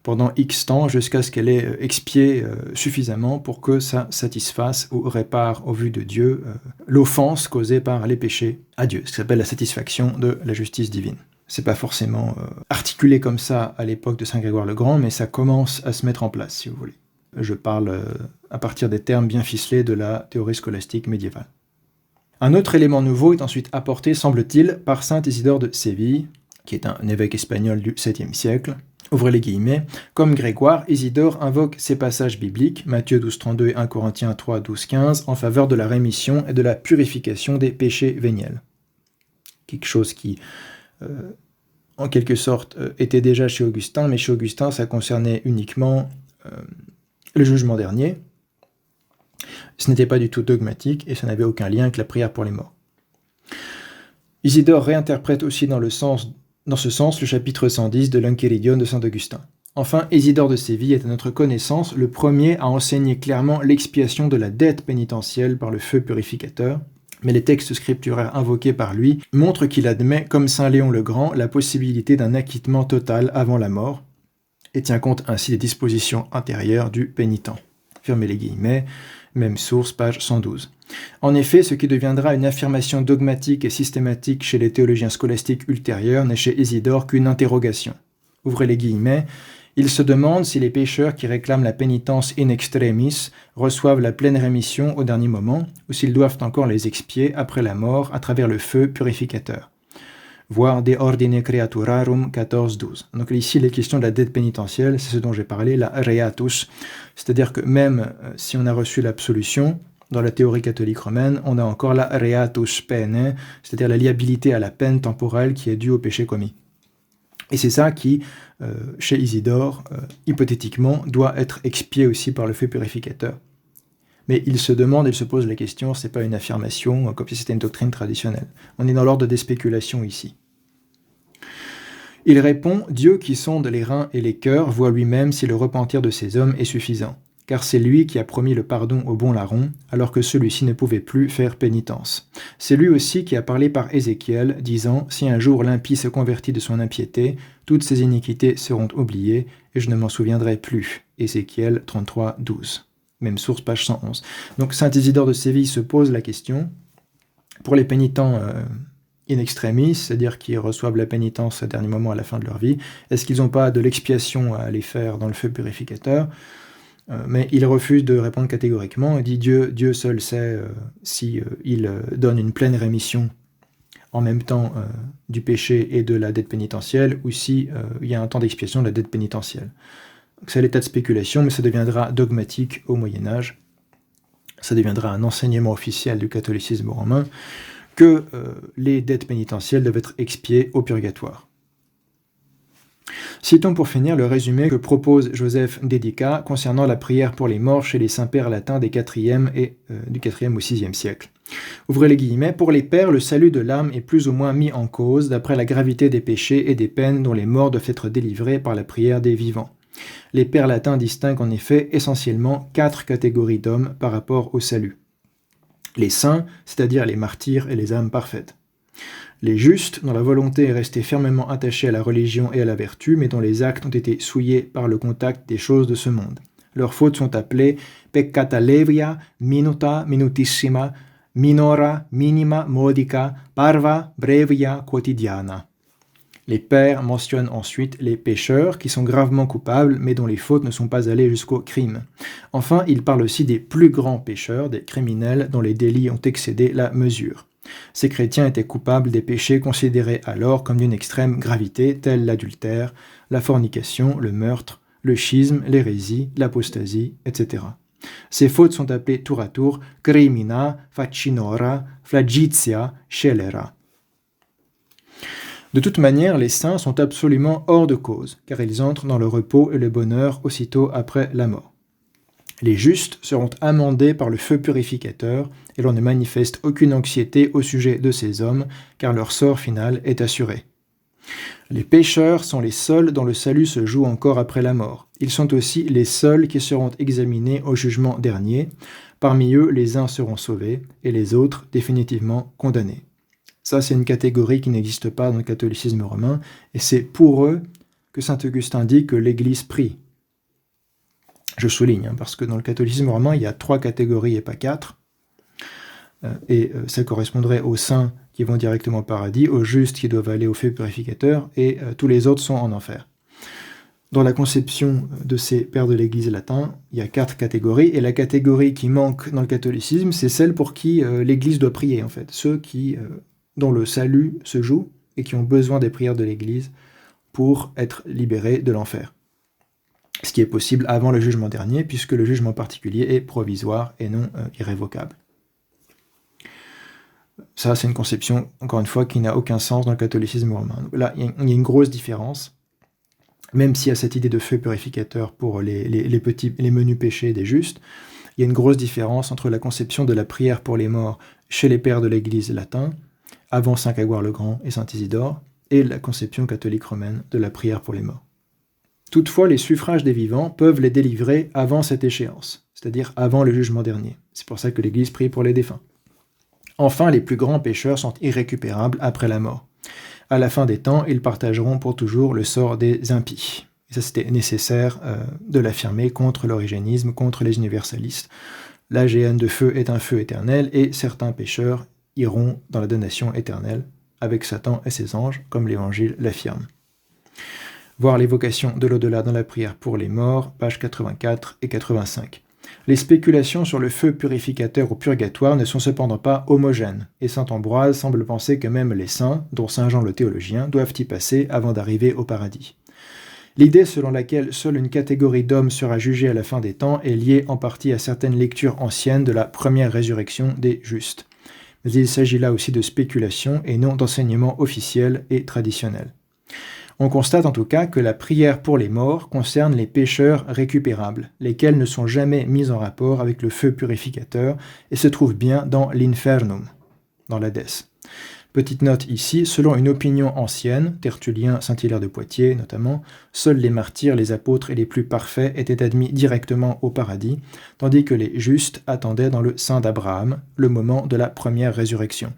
pendant X temps jusqu'à ce qu'elle ait expié suffisamment pour que ça satisfasse ou répare au vu de Dieu l'offense causée par les péchés à Dieu, ce qui s'appelle la satisfaction de la justice divine. C'est pas forcément articulé comme ça à l'époque de Saint Grégoire le Grand, mais ça commence à se mettre en place, si vous voulez. Je parle à partir des termes bien ficelés de la théorie scolastique médiévale. Un autre élément nouveau est ensuite apporté, semble-t-il, par saint Isidore de Séville, qui est un évêque espagnol du 7e siècle. Ouvrez les guillemets. Comme Grégoire, Isidore invoque ces passages bibliques, Matthieu 12,32 et 1 Corinthiens 3, 12, 15, en faveur de la rémission et de la purification des péchés véniels. Quelque chose qui, en quelque sorte, était déjà chez Augustin, mais chez Augustin, ça concernait uniquement le jugement dernier. Ce n'était pas du tout dogmatique et ça n'avait aucun lien avec la prière pour les morts. Isidore réinterprète aussi dans ce sens le chapitre 110 de l'Enchiridion de saint Augustin. Enfin, Isidore de Séville est à notre connaissance le premier à enseigner clairement l'expiation de la dette pénitentielle par le feu purificateur, mais les textes scripturaires invoqués par lui montrent qu'il admet, comme saint Léon le Grand, la possibilité d'un acquittement total avant la mort, et tient compte ainsi des dispositions intérieures du pénitent. Fermez les guillemets, même source, page 112. En effet, ce qui deviendra une affirmation dogmatique et systématique chez les théologiens scolastiques ultérieurs n'est chez Isidore qu'une interrogation. Ouvrez les guillemets, il se demande si les pécheurs qui réclament la pénitence in extremis reçoivent la pleine rémission au dernier moment, ou s'ils doivent encore les expier après la mort à travers le feu purificateur. Voir De Ordine Creaturarum 14-12. Donc ici, les questions de la dette pénitentielle, c'est ce dont j'ai parlé, la reatus. C'est-à-dire que même si on a reçu l'absolution, dans la théorie catholique romaine, on a encore la reatus pene, c'est-à-dire la liabilité à la peine temporelle qui est due au péché commis. Et c'est ça qui, chez Isidore, hypothétiquement, doit être expié aussi par le feu purificateur. Mais il se pose la question, c'est pas une affirmation, comme si c'était une doctrine traditionnelle. On est dans l'ordre des spéculations ici. Il répond, Dieu qui sonde les reins et les cœurs voit lui-même si le repentir de ces hommes est suffisant, car c'est lui qui a promis le pardon au bon larron, alors que celui-ci ne pouvait plus faire pénitence. C'est lui aussi qui a parlé par Ézéchiel, disant, si un jour l'impie se convertit de son impiété, toutes ses iniquités seront oubliées, et je ne m'en souviendrai plus. Ézéchiel 33, 12. Même source, page 111. Donc saint Isidore de Séville se pose la question, pour les pénitents in extremis, c'est-à-dire qui reçoivent la pénitence à dernier moment à la fin de leur vie, est-ce qu'ils n'ont pas de l'expiation à aller faire dans le feu purificateur? Mais il refuse de répondre catégoriquement, il dit Dieu seul sait si il donne une pleine rémission en même temps du péché et de la dette pénitentielle, ou si il y a un temps d'expiation de la dette pénitentielle. C'est l'état de spéculation, mais ça deviendra dogmatique au Moyen-Âge. Ça deviendra un enseignement officiel du catholicisme romain que les dettes pénitentielles doivent être expiées au purgatoire. Citons pour finir le résumé que propose Joseph Dedica concernant la prière pour les morts chez les saints-pères latins des 4e et du 4e au 6e siècle. Ouvrez les guillemets, pour les pères, le salut de l'âme est plus ou moins mis en cause d'après la gravité des péchés et des peines dont les morts doivent être délivrés par la prière des vivants. Les pères latins distinguent en effet essentiellement 4 catégories d'hommes par rapport au salut. Les saints, c'est-à-dire les martyrs et les âmes parfaites. Les justes, dont la volonté est restée fermement attachée à la religion et à la vertu, mais dont les actes ont été souillés par le contact des choses de ce monde. Leurs fautes sont appelées peccata levia, minuta, minutissima, minora, minima, modica, parva, brevia, quotidiana. Les pères mentionnent ensuite les pécheurs qui sont gravement coupables mais dont les fautes ne sont pas allées jusqu'au crime. Enfin, ils parlent aussi des plus grands pécheurs, des criminels dont les délits ont excédé la mesure. Ces chrétiens étaient coupables des péchés considérés alors comme d'une extrême gravité, tels l'adultère, la fornication, le meurtre, le schisme, l'hérésie, l'apostasie, etc. Ces fautes sont appelées tour à tour crimina, facinora, flagitia, scelera. De toute manière, les saints sont absolument hors de cause, car ils entrent dans le repos et le bonheur aussitôt après la mort. Les justes seront amendés par le feu purificateur, et l'on ne manifeste aucune anxiété au sujet de ces hommes, car leur sort final est assuré. Les pécheurs sont les seuls dont le salut se joue encore après la mort. Ils sont aussi les seuls qui seront examinés au jugement dernier. Parmi eux, les uns seront sauvés et les autres définitivement condamnés. Ça, c'est une catégorie qui n'existe pas dans le catholicisme romain, et c'est pour eux que saint Augustin dit que l'Église prie. Je souligne, parce que dans le catholicisme romain, il y a 3 catégories et pas 4, et ça correspondrait aux saints qui vont directement au paradis, aux justes qui doivent aller au feu purificateur, et tous les autres sont en enfer. Dans la conception de ces pères de l'Église latins, il y a 4 catégories, et la catégorie qui manque dans le catholicisme, c'est celle pour qui l'Église doit prier, en fait. Ceux dont le salut se joue, et qui ont besoin des prières de l'Église pour être libérés de l'enfer. Ce qui est possible avant le jugement dernier, puisque le jugement particulier est provisoire et non irrévocable. Ça, c'est une conception, encore une fois, qui n'a aucun sens dans le catholicisme romain. Donc là, il y a une grosse différence, même s'il y a cette idée de feu purificateur pour les menus péchés des justes, il y a une grosse différence entre la conception de la prière pour les morts chez les pères de l'Église latin, avant saint Caguar le Grand et saint Isidore, et la conception catholique romaine de la prière pour les morts. Toutefois, les suffrages des vivants peuvent les délivrer avant cette échéance, c'est-à-dire avant le jugement dernier. C'est pour ça que l'Église prie pour les défunts. Enfin, les plus grands pécheurs sont irrécupérables après la mort. À la fin des temps, ils partageront pour toujours le sort des impies. Et ça, c'était nécessaire de l'affirmer contre l'origénisme, contre les universalistes. La géhenne de feu est un feu éternel, et certains pécheurs iront dans la damnation éternelle, avec Satan et ses anges, comme l'Évangile l'affirme. Voir l'évocation de l'au-delà dans la prière pour les morts, pages 84 et 85. Les spéculations sur le feu purificateur au purgatoire ne sont cependant pas homogènes, et saint Ambroise semble penser que même les saints, dont saint Jean le théologien, doivent y passer avant d'arriver au paradis. L'idée selon laquelle seule une catégorie d'hommes sera jugée à la fin des temps est liée en partie à certaines lectures anciennes de la première résurrection des justes. Mais il s'agit là aussi de spéculation et non d'enseignement officiel et traditionnel. On constate en tout cas que la prière pour les morts concerne les pécheurs récupérables, lesquels ne sont jamais mis en rapport avec le feu purificateur et se trouvent bien dans l'infernum, dans l'Hadès. Petite note ici, selon une opinion ancienne, Tertullien, Saint-Hilaire de Poitiers notamment, seuls les martyrs, les apôtres et les plus parfaits étaient admis directement au paradis, tandis que les justes attendaient dans le sein d'Abraham le moment de la première résurrection.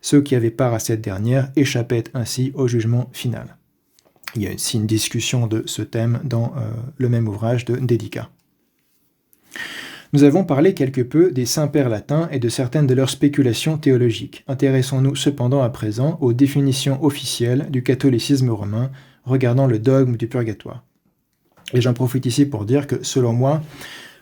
Ceux qui avaient part à cette dernière échappaient ainsi au jugement final. Il y a aussi une discussion de ce thème dans le même ouvrage de Dédicat. Nous avons parlé quelque peu des saints-pères latins et de certaines de leurs spéculations théologiques. Intéressons-nous cependant à présent aux définitions officielles du catholicisme romain regardant le dogme du purgatoire. Et j'en profite ici pour dire que, selon moi,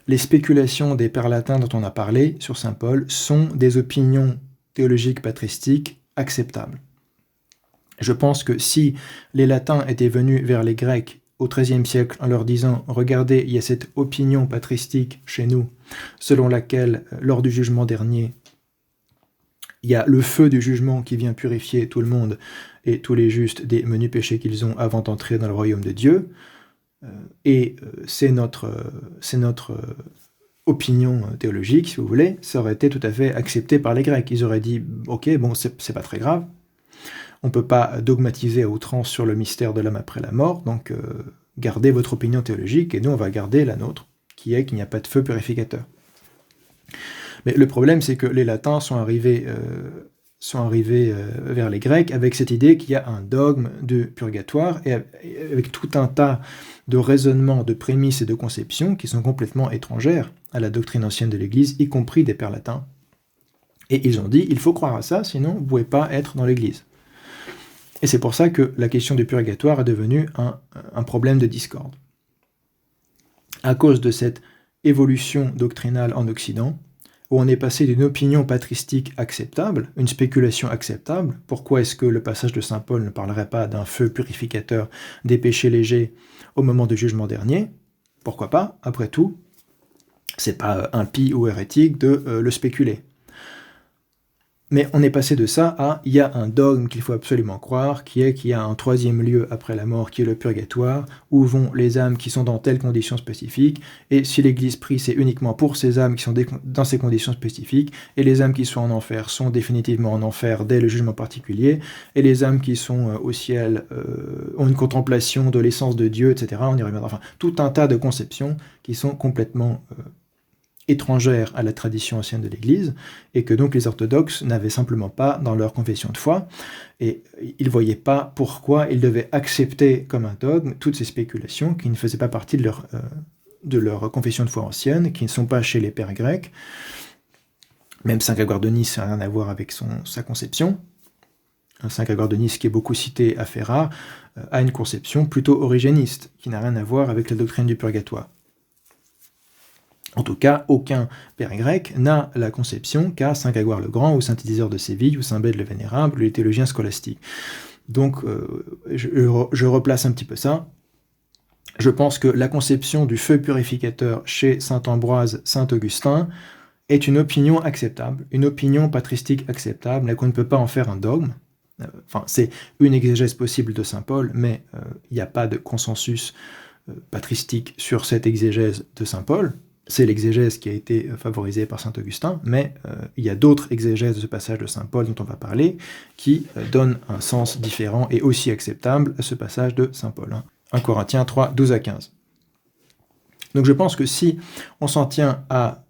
les spéculations des pères latins dont on a parlé sur saint Paul sont des opinions théologiques patristiques acceptables. Je pense que si les latins étaient venus vers les Grecs au XIIIe siècle en leur disant « Regardez, il y a cette opinion patristique chez nous, selon laquelle, lors du jugement dernier, il y a le feu du jugement qui vient purifier tout le monde et tous les justes des menus péchés qu'ils ont avant d'entrer dans le royaume de Dieu, et c'est notre opinion théologique, si vous voulez, ça aurait été tout à fait accepté par les Grecs. Ils auraient dit « Ok, bon, c'est pas très grave. On ne peut pas dogmatiser à outrance sur le mystère de l'homme après la mort, donc gardez votre opinion théologique, et nous on va garder la nôtre, qui est qu'il n'y a pas de feu purificateur. » Mais le problème, c'est que les latins sont arrivés vers les Grecs avec cette idée qu'il y a un dogme de purgatoire, et avec tout un tas de raisonnements, de prémices et de conceptions qui sont complètement étrangères à la doctrine ancienne de l'Église, y compris des pères latins. Et ils ont dit, il faut croire à ça, sinon vous ne pouvez pas être dans l'Église. Et c'est pour ça que la question du purgatoire est devenue un problème de discorde. À cause de cette évolution doctrinale en Occident, où on est passé d'une opinion patristique acceptable, une spéculation acceptable, pourquoi est-ce que le passage de saint Paul ne parlerait pas d'un feu purificateur des péchés légers au moment du jugement dernier? Pourquoi pas? Après tout, c'est pas impie ou hérétique de le spéculer. Mais on est passé de ça à, il y a un dogme qu'il faut absolument croire, qui est qu'il y a un troisième lieu après la mort, qui est le purgatoire, où vont les âmes qui sont dans telles conditions spécifiques, et si l'Église prie, c'est uniquement pour ces âmes qui sont dans ces conditions spécifiques, et les âmes qui sont en enfer sont définitivement en enfer dès le jugement particulier, et les âmes qui sont au ciel ont une contemplation de l'essence de Dieu, etc. On y reviendra. Enfin, tout un tas de conceptions qui sont complètement étrangères à la tradition ancienne de l'Église, et que donc les orthodoxes n'avaient simplement pas dans leur confession de foi, et ils ne voyaient pas pourquoi ils devaient accepter comme un dogme toutes ces spéculations qui ne faisaient pas partie de leur confession de foi ancienne, qui ne sont pas chez les pères grecs. Même Saint Grégoire de Nice n'a rien à voir avec sa conception. Saint Grégoire de Nice, qui est beaucoup cité à Ferrare, a une conception plutôt origéniste, qui n'a rien à voir avec la doctrine du purgatoire. En tout cas, aucun père grec n'a la conception qu'a Saint Grégoire le Grand, ou Saint Isidore de Séville, ou Saint Bède le Vénérable, ou les théologiens scolastiques. Donc, je replace un petit peu ça. Je pense que la conception du feu purificateur chez Saint Ambroise, Saint Augustin, est une opinion acceptable, une opinion patristique acceptable, mais qu'on ne peut pas en faire un dogme. Enfin, c'est une exégèse possible de Saint Paul, mais il n'y a pas de consensus patristique sur cette exégèse de Saint Paul. C'est l'exégèse qui a été favorisée par saint Augustin, mais il y a d'autres exégèses de ce passage de saint Paul dont on va parler, qui donnent un sens différent et aussi acceptable à ce passage de saint Paul. 1 Corinthiens 3, 12 à 15. Donc je pense que si on s'en tient à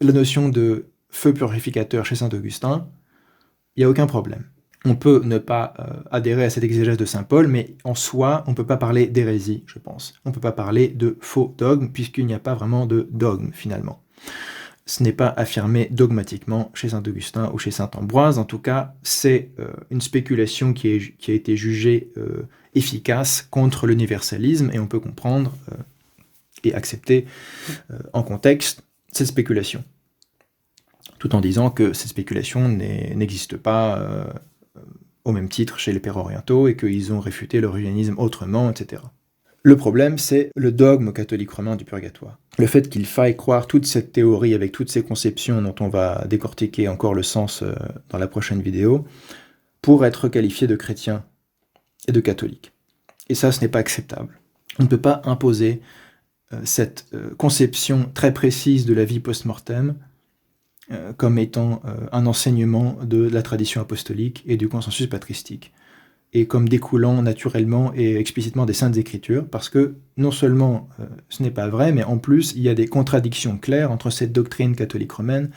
la notion de feu purificateur chez saint Augustin, il n'y a aucun problème. On peut ne pas adhérer à cette exégèse de saint Paul, mais en soi, on ne peut pas parler d'hérésie, je pense. On ne peut pas parler de faux dogme, puisqu'il n'y a pas vraiment de dogme, finalement. Ce n'est pas affirmé dogmatiquement chez saint Augustin ou chez saint Ambroise. En tout cas, c'est une spéculation qui a été jugée efficace contre l'universalisme, et on peut comprendre et accepter en contexte cette spéculation. Tout en disant que cette spéculation n'existe pas au même titre chez les pères orientaux, et qu'ils ont réfuté l'origanisme autrement, etc. Le problème, c'est le dogme catholique romain du purgatoire. Le fait qu'il faille croire toute cette théorie avec toutes ces conceptions dont on va décortiquer encore le sens dans la prochaine vidéo, pour être qualifié de chrétien et de catholique. Et ça, ce n'est pas acceptable. On ne peut pas imposer cette conception très précise de la vie post-mortem comme étant un enseignement de la tradition apostolique et du consensus patristique, et comme découlant naturellement et explicitement des Saintes Écritures, parce que non seulement ce n'est pas vrai, mais en plus il y a des contradictions claires entre cette doctrine catholique romaine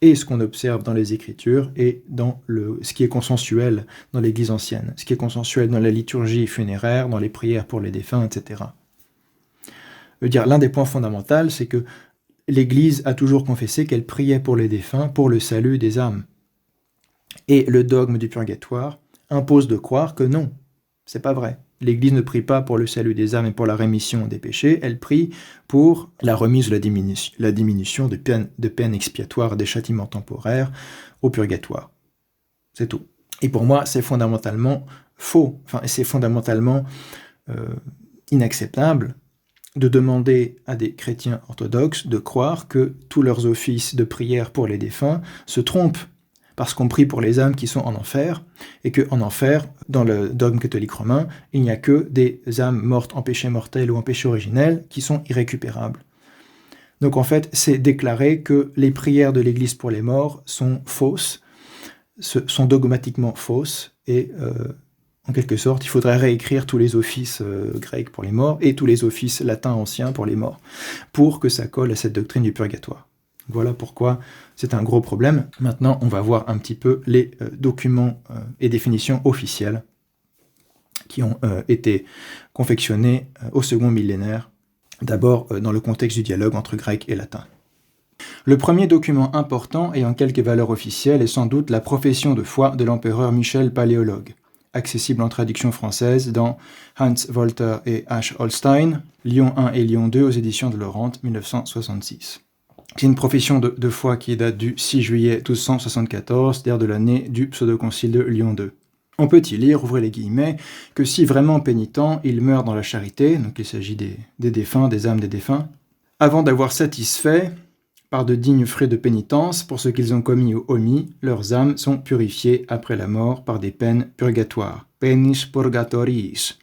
et ce qu'on observe dans les Écritures et dans ce qui est consensuel dans l'Église ancienne, ce qui est consensuel dans la liturgie funéraire, dans les prières pour les défunts, etc. Je veux dire, l'un des points fondamentaux, c'est que l'Église a toujours confessé qu'elle priait pour les défunts, pour le salut des âmes. Et le dogme du purgatoire impose de croire que non, c'est pas vrai. L'Église ne prie pas pour le salut des âmes et pour la rémission des péchés, elle prie pour la remise ou la diminution de peines expiatoires, des châtiments temporaires au purgatoire. C'est tout. Et pour moi, c'est fondamentalement faux, c'est fondamentalement inacceptable de demander à des chrétiens orthodoxes de croire que tous leurs offices de prière pour les défunts se trompent, parce qu'on prie pour les âmes qui sont en enfer, et qu'en enfer, dans le dogme catholique romain, il n'y a que des âmes mortes en péché mortel ou en péché originel qui sont irrécupérables. Donc en fait, c'est déclarer que les prières de l'Église pour les morts sont fausses, sont dogmatiquement fausses, et en quelque sorte, il faudrait réécrire tous les offices grecs pour les morts et tous les offices latins anciens pour les morts, pour que ça colle à cette doctrine du purgatoire. Voilà pourquoi c'est un gros problème. Maintenant, on va voir un petit peu les documents et définitions officielles qui ont été confectionnés au second millénaire, d'abord dans le contexte du dialogue entre grec et latin. Le premier document important ayant quelque valeur officielle est sans doute la profession de foi de l'empereur Michel Paléologue, accessible en traduction française dans Hans Wolter et H. Holstein, Lyon 1 et Lyon 2 aux éditions de Laurent, 1966. C'est une profession de foi qui date du 6 juillet 1274, c'est-à-dire de l'année du pseudo-concile de Lyon 2. On peut y lire, ouvrez les guillemets, que si vraiment pénitent, il meurt dans la charité, donc il s'agit des défunts, des âmes des défunts, avant d'avoir satisfait, par de dignes frais de pénitence pour ce qu'ils ont commis ou omis, leurs âmes sont purifiées après la mort par des peines purgatoires. Penis purgatoris.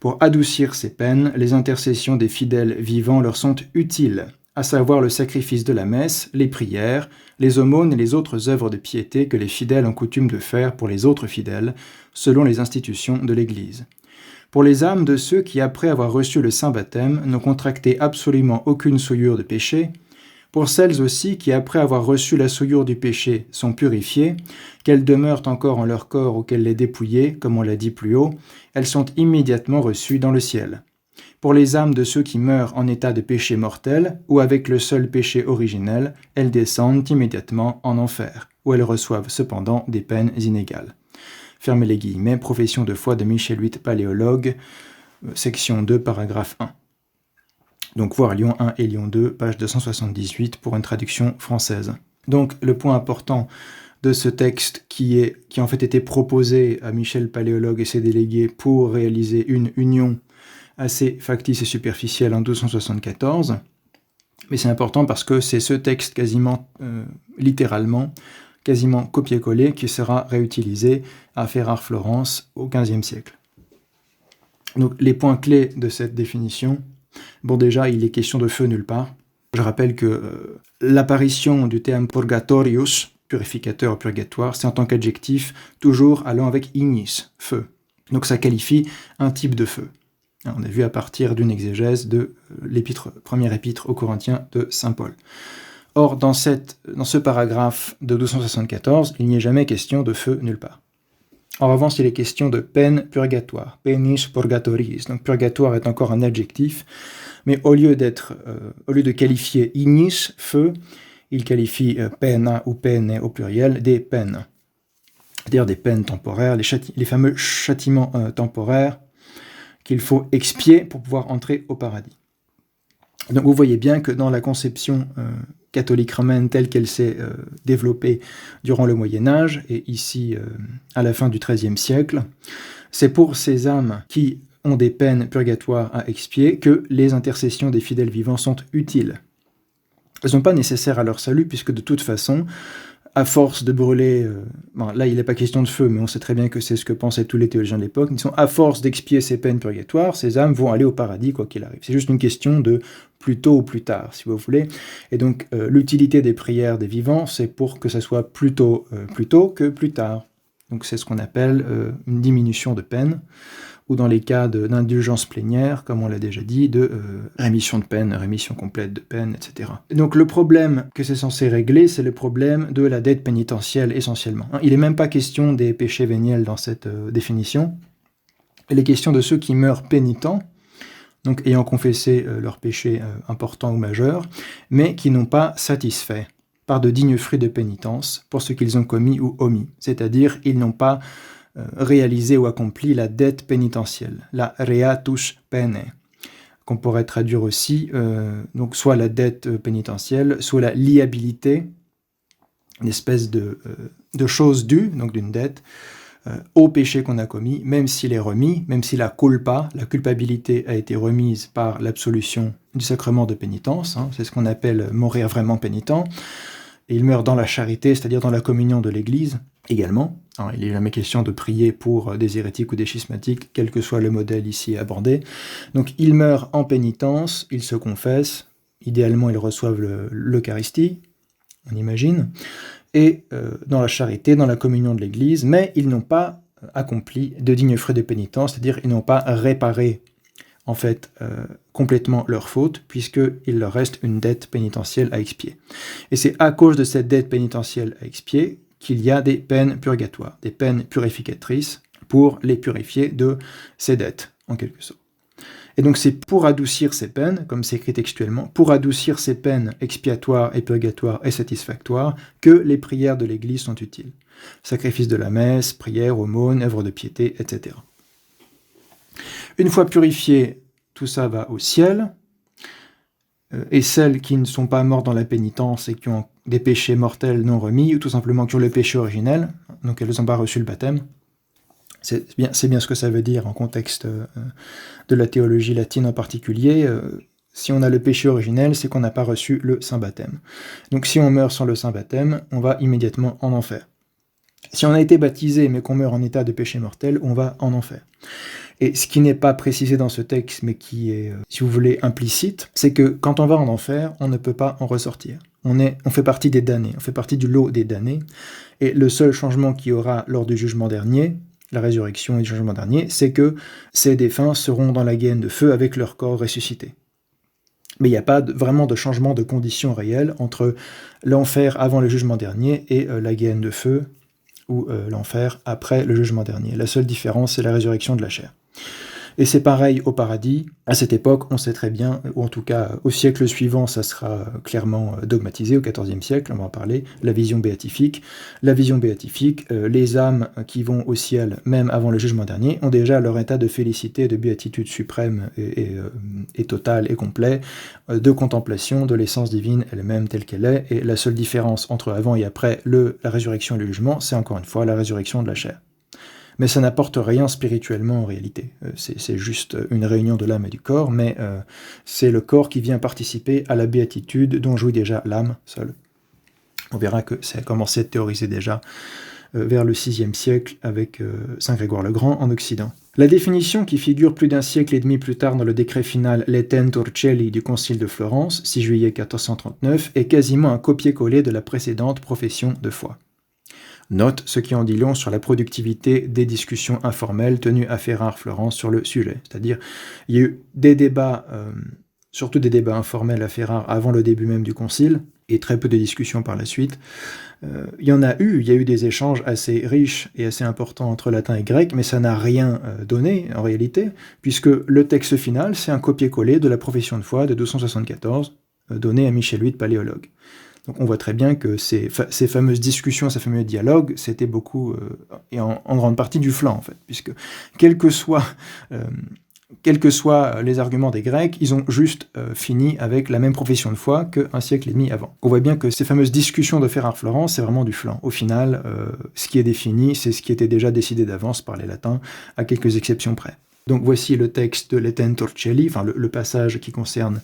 Pour adoucir ces peines, les intercessions des fidèles vivants leur sont utiles, à savoir le sacrifice de la messe, les prières, les aumônes et les autres œuvres de piété que les fidèles ont coutume de faire pour les autres fidèles, selon les institutions de l'Église. Pour les âmes de ceux qui, après avoir reçu le saint baptême, n'ont contracté absolument aucune souillure de péché, pour celles aussi qui, après avoir reçu la souillure du péché, sont purifiées, qu'elles demeurent encore en leur corps ou qu'elles les dépouillées, comme on l'a dit plus haut, elles sont immédiatement reçues dans le ciel. Pour les âmes de ceux qui meurent en état de péché mortel, ou avec le seul péché originel, elles descendent immédiatement en enfer, où elles reçoivent cependant des peines inégales. Fermez les guillemets, Profession de foi de Michel VIII, paléologue, section 2, paragraphe 1. Donc voir Lyon 1 et Lyon 2, page 278 pour une traduction française. Donc le point important de ce texte qui en fait été proposé à Michel Paléologue et ses délégués pour réaliser une union assez factice et superficielle en 1274. Mais c'est important parce que c'est ce texte quasiment littéralement, quasiment copié-collé qui sera réutilisé à Ferrare-Florence au XVe siècle. Donc les points clés de cette définition. Bon, déjà, il est question de feu nulle part. Je rappelle que l'apparition du terme purgatorius, purificateur, purgatoire, c'est en tant qu'adjectif, toujours allant avec ignis, feu. Donc ça qualifie un type de feu. On a vu à partir d'une exégèse de première épître aux Corinthiens de saint Paul. Or, dans ce paragraphe de 1274, il n'y est jamais question de feu nulle part. En revanche, il est question de peine purgatoire, penis purgatoris. Donc purgatoire est encore un adjectif, mais au lieu de qualifier ignis, feu, il qualifie pena ou pene au pluriel, des peines. C'est-à-dire des peines temporaires, les fameux châtiments temporaires qu'il faut expier pour pouvoir entrer au paradis. Donc vous voyez bien que dans la conception catholique romaine telle qu'elle s'est développée durant le Moyen-Âge, et ici à la fin du XIIIe siècle, c'est pour ces âmes qui ont des peines purgatoires à expier que les intercessions des fidèles vivants sont utiles. Elles ne sont pas nécessaires à leur salut, puisque de toute façon, à force de brûler... là, il n'est pas question de feu, mais on sait très bien que c'est ce que pensaient tous les théologiens de l'époque. Ils sont à force d'expier ces peines purgatoires, ces âmes vont aller au paradis, quoi qu'il arrive. C'est juste une question de plus tôt ou plus tard, si vous voulez. Et donc, l'utilité des prières des vivants, c'est pour que ça soit plus tôt que plus tard. Donc, c'est ce qu'on appelle une diminution de peine, ou dans les cas d'indulgence plénière, comme on l'a déjà dit, de rémission de peine, rémission complète de peine, etc. Et donc le problème que c'est censé régler, c'est le problème de la dette pénitentielle essentiellement. Il n'est même pas question des péchés véniels dans cette définition. Il est question de ceux qui meurent pénitents, donc ayant confessé leurs péchés importants ou majeurs, mais qui n'ont pas satisfait par de dignes fruits de pénitence pour ce qu'ils ont commis ou omis. C'est-à-dire, ils n'ont pas réalisé ou accompli la dette pénitentielle, la reatus pene, qu'on pourrait traduire aussi, donc soit la dette pénitentielle, soit la liabilité, une espèce de chose due, donc d'une dette, au péché qu'on a commis, même s'il est remis, même si la culpabilité a été remise par l'absolution du sacrement de pénitence, c'est ce qu'on appelle mourir vraiment pénitent, et il meurt dans la charité, c'est-à-dire dans la communion de l'Église également. Alors, il n'est jamais question de prier pour des hérétiques ou des schismatiques, quel que soit le modèle ici abordé. Donc ils meurent en pénitence, ils se confessent, idéalement ils reçoivent l'Eucharistie, on imagine, et dans la charité, dans la communion de l'Église, mais ils n'ont pas accompli de dignes fruits de pénitence, c'est-à-dire ils n'ont pas réparé en fait complètement leur faute, puisqu'il leur reste une dette pénitentielle à expier. Et c'est à cause de cette dette pénitentielle à expier qu'il y a des peines purgatoires, des peines purificatrices pour les purifier de ces dettes, en quelque sorte. Et donc c'est pour adoucir ces peines, comme c'est écrit textuellement, pour adoucir ces peines expiatoires et purgatoires et satisfactoires, que les prières de l'Église sont utiles. Sacrifice de la messe, prières, aumônes, œuvres de piété, etc. Une fois purifié, tout ça va au ciel, et celles qui ne sont pas mortes dans la pénitence et qui ont des péchés mortels non remis, ou tout simplement qui ont le péché originel, donc elles n'ont pas reçu le baptême. C'est bien ce que ça veut dire en contexte de la théologie latine en particulier. Si on a le péché originel, c'est qu'on n'a pas reçu le saint baptême. Donc si on meurt sans le saint baptême, on va immédiatement en enfer. Si on a été baptisé mais qu'on meurt en état de péché mortel, on va en enfer. Et ce qui n'est pas précisé dans ce texte, mais qui est, si vous voulez, implicite, c'est que quand on va en enfer, on ne peut pas en ressortir. On fait partie des damnés, on fait partie du lot des damnés, et le seul changement qu'il y aura lors du jugement dernier, la résurrection et le jugement dernier, c'est que ces défunts seront dans la géhenne de feu avec leur corps ressuscité. Mais il n'y a pas vraiment de changement de conditions réelles entre l'enfer avant le jugement dernier et la géhenne de feu, ou l'enfer après le jugement dernier. La seule différence, c'est la résurrection de la chair. Et c'est pareil au paradis. À cette époque, on sait très bien, ou en tout cas au siècle suivant, ça sera clairement dogmatisé, au XIVe siècle, on va en parler, la vision béatifique. La vision béatifique, les âmes qui vont au ciel, même avant le jugement dernier, ont déjà leur état de félicité, de béatitude suprême et totale et complet, de contemplation de l'essence divine elle-même telle qu'elle est, et la seule différence entre avant et après la résurrection et le jugement, c'est encore une fois la résurrection de la chair. Mais ça n'apporte rien spirituellement en réalité. C'est juste une réunion de l'âme et du corps, mais c'est le corps qui vient participer à la béatitude dont jouit déjà l'âme seule. On verra que ça a commencé à être théorisé déjà vers le VIe siècle avec Saint Grégoire le Grand en Occident. La définition qui figure plus d'un siècle et demi plus tard dans le décret final Letentur Celi du Concile de Florence, 6 juillet 1439, est quasiment un copier-coller de la précédente profession de foi. Note ce qui en dit long sur la productivité des discussions informelles tenues à Ferrare-Florence sur le sujet. C'est-à-dire, il y a eu des débats, surtout des débats informels à Ferrare avant le début même du concile, et très peu de discussions par la suite. Il y a eu des échanges assez riches et assez importants entre latin et grec, mais ça n'a rien donné en réalité, puisque le texte final, c'est un copier-coller de la profession de foi de 1274, donnée à Michel VIII, paléologue. Donc on voit très bien que ces fameuses discussions, ces fameux dialogues, c'était beaucoup, et en grande partie du flan en fait, puisque quels que soient les arguments des Grecs, ils ont juste fini avec la même profession de foi qu'un siècle et demi avant. On voit bien que ces fameuses discussions de Ferrare-Florence, c'est vraiment du flan. Au final, ce qui est défini, c'est ce qui était déjà décidé d'avance par les latins, à quelques exceptions près. Donc voici le texte de Letentur Celi, enfin le passage qui concerne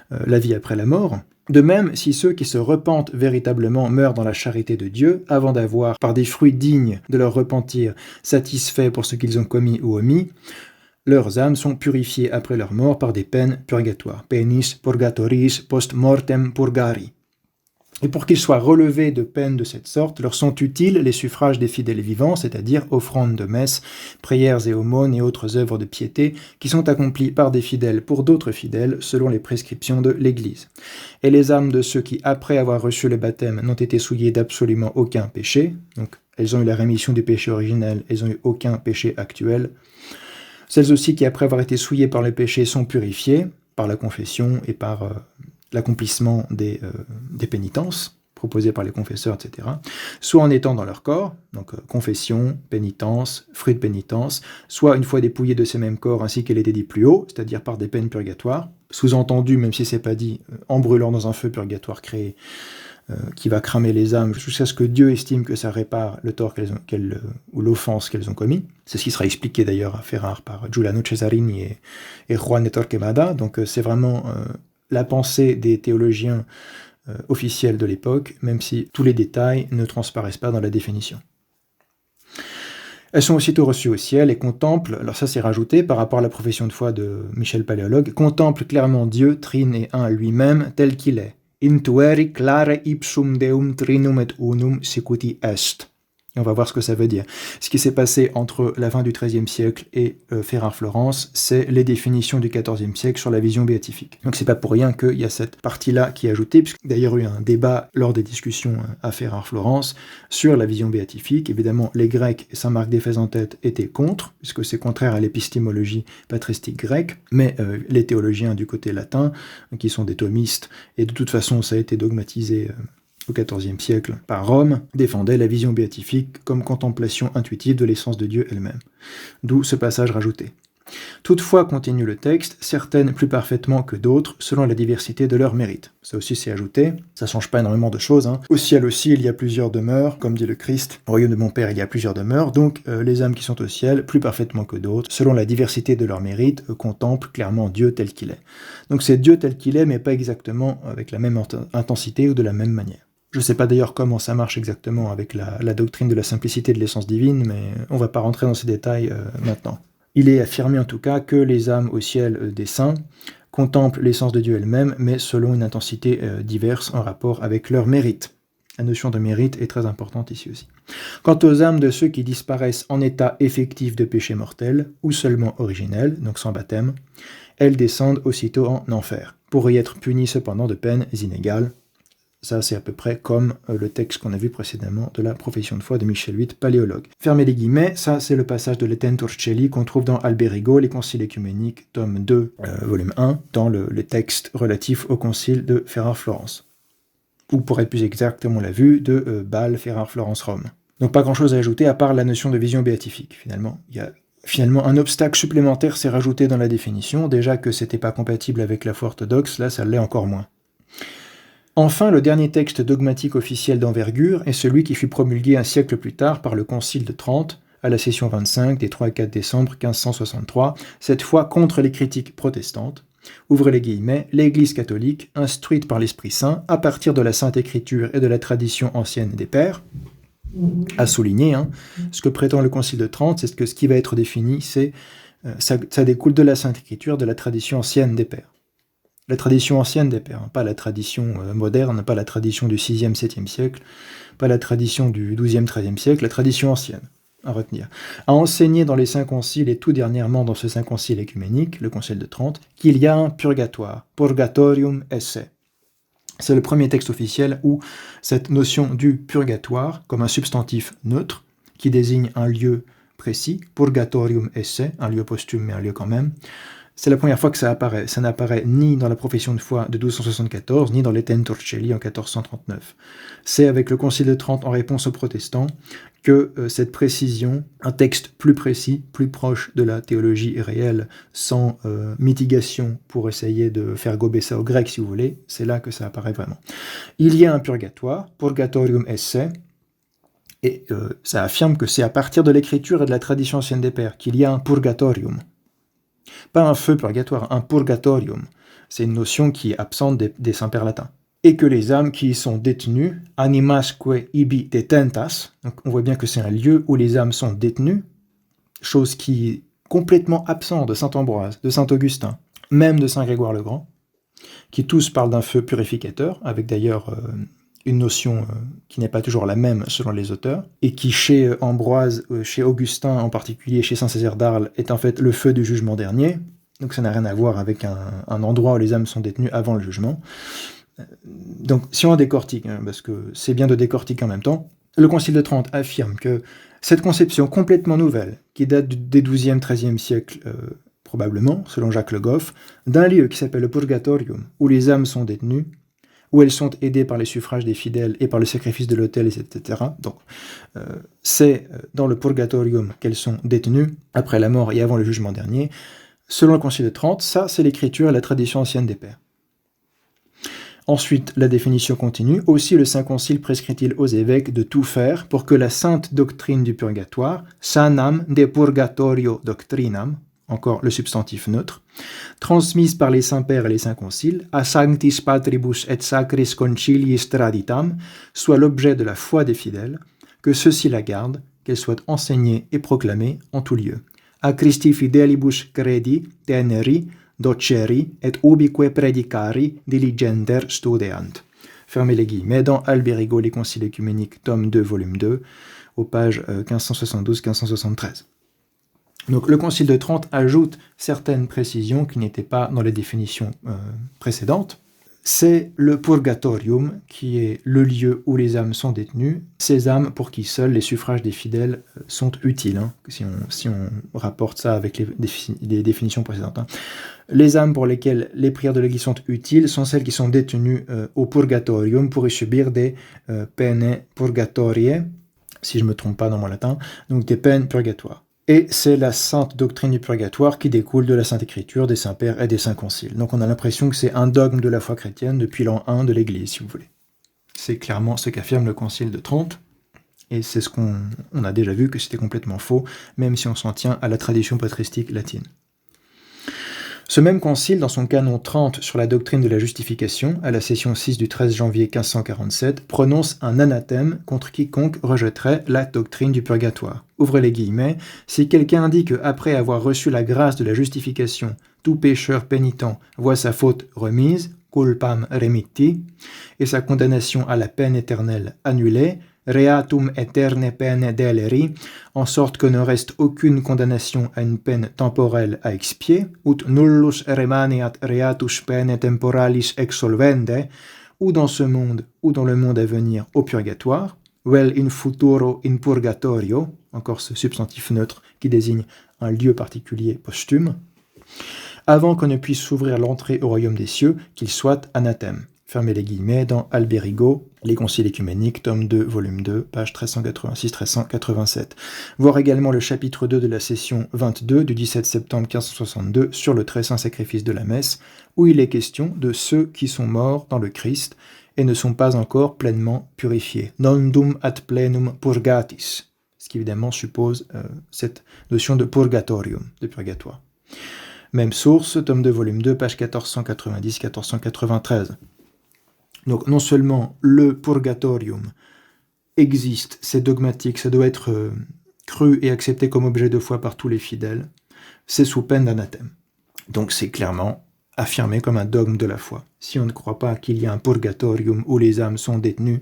la vie après la mort. De même, si ceux qui se repentent véritablement meurent dans la charité de Dieu, avant d'avoir, par des fruits dignes de leur repentir, satisfait pour ce qu'ils ont commis ou omis, leurs âmes sont purifiées après leur mort par des peines purgatoires. Penis purgatoris post mortem purgari. Et pour qu'ils soient relevés de peines de cette sorte, leur sont utiles les suffrages des fidèles vivants, c'est-à-dire offrandes de messe, prières et aumônes et autres œuvres de piété, qui sont accomplies par des fidèles pour d'autres fidèles, selon les prescriptions de l'Église. Et les âmes de ceux qui, après avoir reçu le baptême, n'ont été souillées d'absolument aucun péché, donc elles ont eu la rémission du péché originel, elles n'ont eu aucun péché actuel. Celles aussi qui, après avoir été souillées par le péché, sont purifiées par la confession et par l'accomplissement des pénitences proposées par les confesseurs, etc., soit en étant dans leur corps, donc confession, pénitence, fruit de pénitence, soit une fois dépouillés de ces mêmes corps ainsi qu'elle était dit plus haut, c'est-à-dire par des peines purgatoires, sous-entendu, même si c'est pas dit, en brûlant dans un feu purgatoire créé, qui va cramer les âmes jusqu'à ce que Dieu estime que ça répare le tort ou l'offense qu'elles ont commis. C'est ce qui sera expliqué d'ailleurs à Ferrare par Giuliano Cesarini et Juan de Torquemada, donc c'est vraiment la pensée des théologiens officiels de l'époque, même si tous les détails ne transparaissent pas dans la définition. Elles sont aussitôt reçues au ciel et contemplent, alors ça c'est rajouté par rapport à la profession de foi de Michel Paléologue, contemplent clairement Dieu, trine et un lui-même, tel qu'il est. Intueri clare ipsum Deum trinum et unum sicuti est. Et on va voir ce que ça veut dire. Ce qui s'est passé entre la fin du XIIIe siècle et Ferrare-Florence, c'est les définitions du XIVe siècle sur la vision béatifique. Donc c'est pas pour rien qu'il y a cette partie-là qui est ajoutée, puisque d'ailleurs il y a eu un débat lors des discussions à Ferrare-Florence sur la vision béatifique. Évidemment, les Grecs, et saint Marc d'Éphèse en tête, étaient contre, puisque c'est contraire à l'épistémologie patristique grecque, mais les théologiens du côté latin, qui sont des thomistes, et de toute façon ça a été dogmatisé au XIVe siècle par Rome, défendait la vision béatifique comme contemplation intuitive de l'essence de Dieu elle-même. D'où ce passage rajouté. Toutefois, continue le texte, certaines plus parfaitement que d'autres, selon la diversité de leurs mérites. Ça aussi c'est ajouté, ça change pas énormément de choses. Au ciel aussi, il y a plusieurs demeures, comme dit le Christ. Au royaume de mon Père, il y a plusieurs demeures, donc les âmes qui sont au ciel, plus parfaitement que d'autres, selon la diversité de leurs mérites, contemplent clairement Dieu tel qu'il est. Donc c'est Dieu tel qu'il est, mais pas exactement avec la même intensité ou de la même manière. Je ne sais pas d'ailleurs comment ça marche exactement avec la doctrine de la simplicité de l'essence divine, mais on ne va pas rentrer dans ces détails maintenant. Il est affirmé en tout cas que les âmes au ciel des saints contemplent l'essence de Dieu elle-même, mais selon une intensité diverse en rapport avec leur mérite. La notion de mérite est très importante ici aussi. Quant aux âmes de ceux qui disparaissent en état effectif de péché mortel, ou seulement originel, donc sans baptême, elles descendent aussitôt en enfer, pour y être punies cependant de peines inégales. Ça, c'est à peu près comme le texte qu'on a vu précédemment de la profession de foi de Michel VIII, paléologue. Fermez les guillemets, ça c'est le passage de l'Etentor Celi qu'on trouve dans Alberigo, les conciles écuméniques, tome 2, volume 1, dans le texte relatif au concile de Ferrare-Florence. Ou pour être plus exact, comme on l'a vu, de Bâle, Ferrare-Florence, Rome. Donc pas grand-chose à ajouter à part la notion de vision béatifique, finalement. Il y a finalement un obstacle supplémentaire s'est rajouté dans la définition, déjà que c'était pas compatible avec la foi orthodoxe, là ça l'est encore moins. Enfin, le dernier texte dogmatique officiel d'envergure est celui qui fut promulgué un siècle plus tard par le Concile de Trente, à la session 25 des 3 et 4 décembre 1563, cette fois contre les critiques protestantes. Ouvrez les guillemets, l'Église catholique, instruite par l'Esprit Saint, à partir de la Sainte Écriture et de la tradition ancienne des pères, a souligné, ce que prétend le Concile de Trente, c'est que ce qui va être défini, c'est ça découle de la Sainte Écriture, de la tradition ancienne des pères. La tradition ancienne des pères, pas la tradition moderne, pas la tradition du 6e, 7e siècle, pas la tradition du 12e, 13e siècle, la tradition ancienne, à retenir. A enseigné dans les Saints Conciles et tout dernièrement dans ce Saint Concile écuménique, le Concile de Trente, qu'il y a un purgatoire, purgatorium esse. C'est le premier texte officiel où cette notion du purgatoire, comme un substantif neutre, qui désigne un lieu précis, purgatorium esse, un lieu posthume mais un lieu quand même, c'est la première fois que ça apparaît. Ça n'apparaît ni dans la profession de foi de 1274, ni dans l'Etentor Celi en 1439. C'est avec le Concile de Trente en réponse aux protestants que cette précision, un texte plus précis, plus proche de la théologie réelle, sans mitigation pour essayer de faire gober ça au grec si vous voulez, c'est là que ça apparaît vraiment. Il y a un purgatoire, purgatorium esse, et ça affirme que c'est à partir de l'écriture et de la tradition ancienne des pères qu'il y a un purgatorium. Pas un feu purgatoire, un purgatorium. C'est une notion qui est absente des saints-pères latins. Et que les âmes qui y sont détenues, animasque ibi detentas, donc on voit bien que c'est un lieu où les âmes sont détenues, chose qui est complètement absente de saint Ambroise, de saint Augustin, même de saint Grégoire le Grand, qui tous parlent d'un feu purificateur, avec d'ailleurs une notion qui n'est pas toujours la même selon les auteurs, et qui chez Ambroise, chez Augustin en particulier, chez saint Césaire d'Arles, est en fait le feu du jugement dernier, donc ça n'a rien à voir avec un endroit où les âmes sont détenues avant le jugement. Donc si on décortique, parce que c'est bien de décortiquer en même temps, le Concile de Trente affirme que cette conception complètement nouvelle, qui date des 12e, 13e siècles, probablement, selon Jacques Le Goff, d'un lieu qui s'appelle le Purgatorium, où les âmes sont détenues, où elles sont aidées par les suffrages des fidèles et par le sacrifice de l'autel, etc. Donc, c'est dans le Purgatorium qu'elles sont détenues, après la mort et avant le jugement dernier. Selon le Concile de Trente, ça, c'est l'écriture et la tradition ancienne des pères. Ensuite, la définition continue. Aussi, le Saint Concile prescrit-il aux évêques de tout faire pour que la sainte doctrine du purgatoire, sanam de purgatorio doctrinam, encore le substantif neutre, transmise par les saints-pères et les saints conciles, a sanctis patribus et sacris conciliis traditam, soit l'objet de la foi des fidèles, que ceux-ci la gardent, qu'elle soit enseignée et proclamée en tout lieu. A Christi fidelibus credi, teneri, doceri et ubique predicari diligenter studeant. Fermez les guillemets dans Alberigo, les conciles écuméniques, tome 2, volume 2, aux pages 1572-1573. Donc le Concile de Trente ajoute certaines précisions qui n'étaient pas dans les définitions précédentes. C'est le purgatorium qui est le lieu où les âmes sont détenues, ces âmes pour qui seuls les suffrages des fidèles sont utiles, si on rapporte ça avec les définitions précédentes. Les âmes pour lesquelles les prières de l'Église sont utiles sont celles qui sont détenues au purgatorium pour y subir des peine purgatorie, si je ne me trompe pas dans mon latin, donc des peines purgatoires. Et c'est la sainte doctrine du purgatoire qui découle de la Sainte Écriture, des Saints Pères et des Saints Conciles. Donc on a l'impression que c'est un dogme de la foi chrétienne depuis l'an 1 de l'Église, si vous voulez. C'est clairement ce qu'affirme le Concile de Trente, et c'est ce qu'on a déjà vu que c'était complètement faux, même si on s'en tient à la tradition patristique latine. Ce même concile, dans son canon 30 sur la doctrine de la justification, à la session 6 du 13 janvier 1547, prononce un anathème contre quiconque rejetterait la doctrine du purgatoire. Ouvrez les guillemets, si quelqu'un dit qu'après avoir reçu la grâce de la justification, tout pécheur pénitent voit sa faute remise, culpam remitti, et sa condamnation à la peine éternelle annulée, reatum aeterne pene deleri, en sorte que ne reste aucune condamnation à une peine temporelle à expier, ut nullus remaneat reatus pene temporalis exsolvende, ou dans ce monde, ou dans le monde à venir au purgatoire, vel in futuro in purgatorio, encore ce substantif neutre qui désigne un lieu particulier posthume, avant qu'on ne puisse s'ouvrir l'entrée au royaume des cieux, qu'il soit anathème. Fermez les guillemets dans Alberigo, Les Conciles écuméniques, tome 2, volume 2, page 1386-1387. Voir également le chapitre 2 de la session 22 du 17 septembre 1562 sur le très saint sacrifice de la messe, où il est question de ceux qui sont morts dans le Christ et ne sont pas encore pleinement purifiés. Non dum ad plenum purgatis, ce qui évidemment suppose cette notion de purgatorium, de purgatoire. Même source, tome 2, volume 2, page 1490-1493. Donc non seulement le purgatorium existe, c'est dogmatique, ça doit être cru et accepté comme objet de foi par tous les fidèles, c'est sous peine d'anathème. Donc c'est clairement affirmé comme un dogme de la foi. Si on ne croit pas qu'il y a un purgatorium où les âmes sont détenues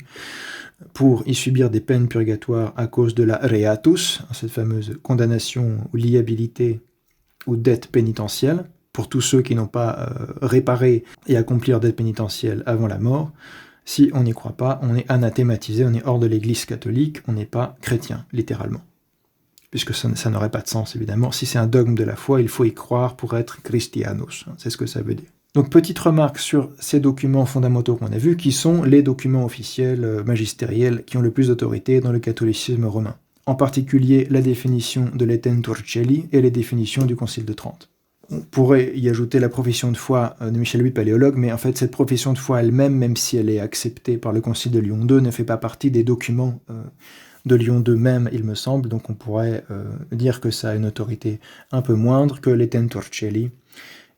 pour y subir des peines purgatoires à cause de la reatus, cette fameuse condamnation ou liabilité ou dette pénitentielle, pour tous ceux qui n'ont pas réparé et accompli leur dette pénitentielle avant la mort, si on n'y croit pas, on est anathématisé, on est hors de l'Église catholique, on n'est pas chrétien, littéralement. Puisque ça n'aurait pas de sens, évidemment. Si c'est un dogme de la foi, il faut y croire pour être christianos. C'est ce que ça veut dire. Donc, petite remarque sur ces documents fondamentaux qu'on a vus, qui sont les documents officiels, magistériels, qui ont le plus d'autorité dans le catholicisme romain. En particulier, la définition de l'Etentur Caeli et les définitions du Concile de Trente. On pourrait y ajouter la profession de foi de Michel VIII, paléologue, mais en fait, cette profession de foi elle-même, même si elle est acceptée par le Concile de Lyon II, ne fait pas partie des documents de Lyon II même, il me semble, donc on pourrait dire que ça a une autorité un peu moindre que l'Etentur Caeli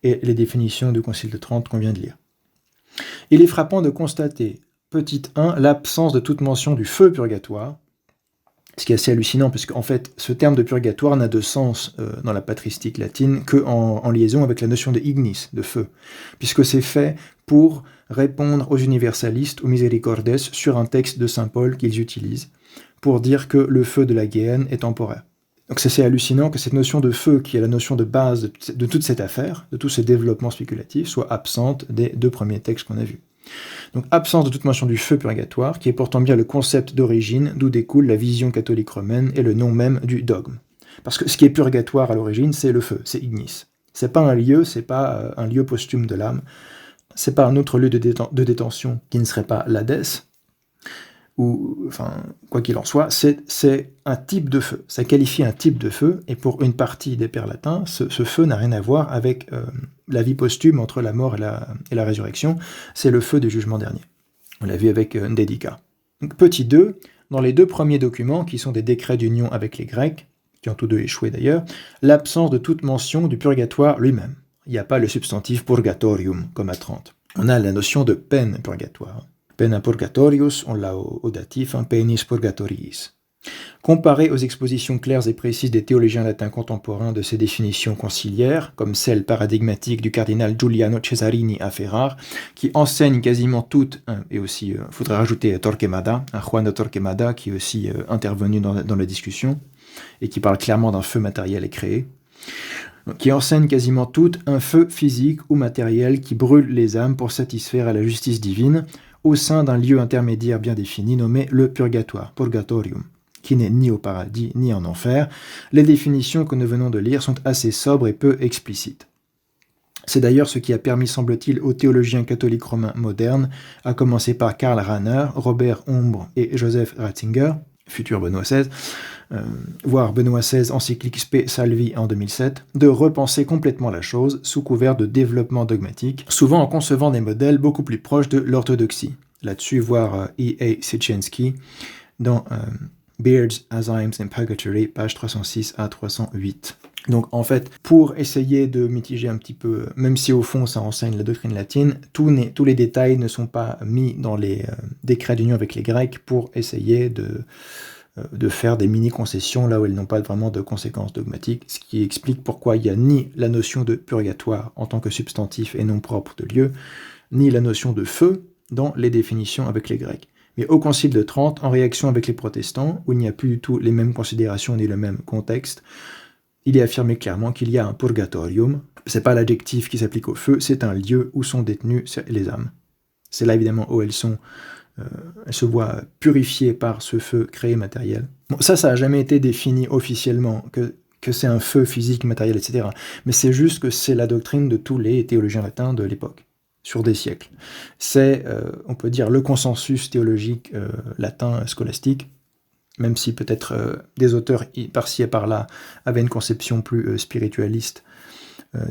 et les définitions du Concile de Trente qu'on vient de lire. Il est frappant de constater, petit 1, l'absence de toute mention du feu purgatoire, ce qui est assez hallucinant, puisque en fait, ce terme de purgatoire n'a de sens dans la patristique latine qu'en liaison avec la notion de ignis, de feu, puisque c'est fait pour répondre aux universalistes, aux misericordes, sur un texte de saint Paul qu'ils utilisent, pour dire que le feu de la Guéhenne est temporaire. Donc c'est assez hallucinant que cette notion de feu, qui est la notion de base de toute cette affaire, de tous ces développements spéculatifs, soit absente des deux premiers textes qu'on a vus. Donc absence de toute mention du feu purgatoire, qui est pourtant bien le concept d'origine, d'où découle la vision catholique romaine et le nom même du dogme. Parce que ce qui est purgatoire à l'origine, c'est le feu, c'est ignis. C'est pas un lieu, c'est pas un lieu posthume de l'âme, c'est pas un autre lieu de détention qui ne serait pas l'Hadès, ou, enfin, quoi qu'il en soit, c'est un type de feu. Ça qualifie un type de feu, et pour une partie des pères latins, ce feu n'a rien à voir avec la vie posthume entre la mort et la résurrection. C'est le feu du jugement dernier. On l'a vu avec Ndédica. Donc, petit 2, dans les deux premiers documents, qui sont des décrets d'union avec les Grecs, qui ont tous deux échoué d'ailleurs, l'absence de toute mention du purgatoire lui-même. Il n'y a pas le substantif purgatorium, comme à Trente. On a la notion de peine purgatoire. Pena purgatorius, on l'a au datif, penis purgatoriis. Comparé aux expositions claires et précises des théologiens latins contemporains de ces définitions conciliaires, comme celle paradigmatique du cardinal Giuliano Cesarini à Ferrare, qui enseigne quasiment toutes, et aussi, il faudrait rajouter Torquemada, Juan de Torquemada, qui est aussi intervenu dans la discussion, et qui parle clairement d'un feu matériel et créé, qui enseigne quasiment toutes un feu physique ou matériel qui brûle les âmes pour satisfaire à la justice divine, au sein d'un lieu intermédiaire bien défini nommé le purgatoire, purgatorium, qui n'est ni au paradis ni en enfer. Les définitions que nous venons de lire sont assez sobres et peu explicites. C'est d'ailleurs ce qui a permis, semble-t-il, aux théologiens catholiques romains modernes, à commencer par Karl Rahner, Robert Ombre et Joseph Ratzinger, futur Benoît XVI, voire Benoît XVI, encyclique Spe Salvi en 2007, de repenser complètement la chose sous couvert de développement dogmatique, souvent en concevant des modèles beaucoup plus proches de l'orthodoxie. Là-dessus, voir E.A. Sitchinski dans Beard's Azymes in Purgatory, page 306 à 308. Donc en fait, pour essayer de mitiger un petit peu, même si au fond ça enseigne la doctrine latine, tous les détails ne sont pas mis dans les décrets d'union avec les Grecs pour essayer de faire des mini-concessions là où elles n'ont pas vraiment de conséquences dogmatiques, ce qui explique pourquoi il n'y a ni la notion de purgatoire en tant que substantif et non propre de lieu, ni la notion de feu dans les définitions avec les Grecs. Mais au Concile de Trente, en réaction avec les protestants, où il n'y a plus du tout les mêmes considérations ni le même contexte, il est affirmé clairement qu'il y a un purgatorium. C'est pas l'adjectif qui s'applique au feu, c'est un lieu où sont détenues les âmes. C'est là évidemment où elles se voient purifiées par ce feu créé matériel. Bon, ça n'a jamais été défini officiellement, que c'est un feu physique, matériel, etc. Mais c'est juste que c'est la doctrine de tous les théologiens latins de l'époque, sur des siècles. C'est, on peut dire, le consensus théologique latin scolastique, même si peut-être des auteurs par-ci et par-là avaient une conception plus spiritualiste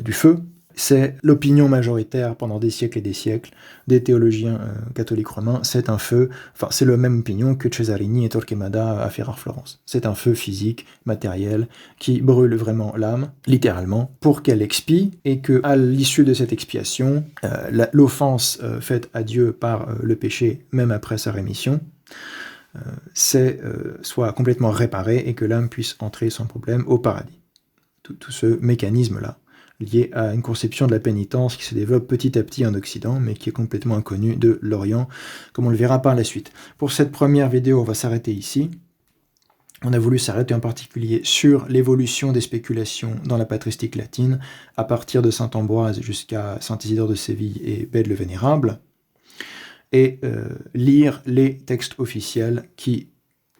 du feu. C'est l'opinion majoritaire pendant des siècles et des siècles des théologiens catholiques romains. C'est un feu, enfin c'est la même opinion que Cesarini et Torquemada à Ferrare-Florence. C'est un feu physique, matériel, qui brûle vraiment l'âme, littéralement, pour qu'elle expie, et que à l'issue de cette expiation, l'offense faite à Dieu par le péché, même après sa rémission, soit complètement réparée et que l'âme puisse entrer sans problème au paradis. Tout ce mécanisme-là, lié à une conception de la pénitence qui se développe petit à petit en Occident, mais qui est complètement inconnue de l'Orient, comme on le verra par la suite. Pour cette première vidéo, on va s'arrêter ici. On a voulu s'arrêter en particulier sur l'évolution des spéculations dans la patristique latine, à partir de saint Ambroise jusqu'à saint Isidore de Séville et Bède le Vénérable, et lire les textes officiels qui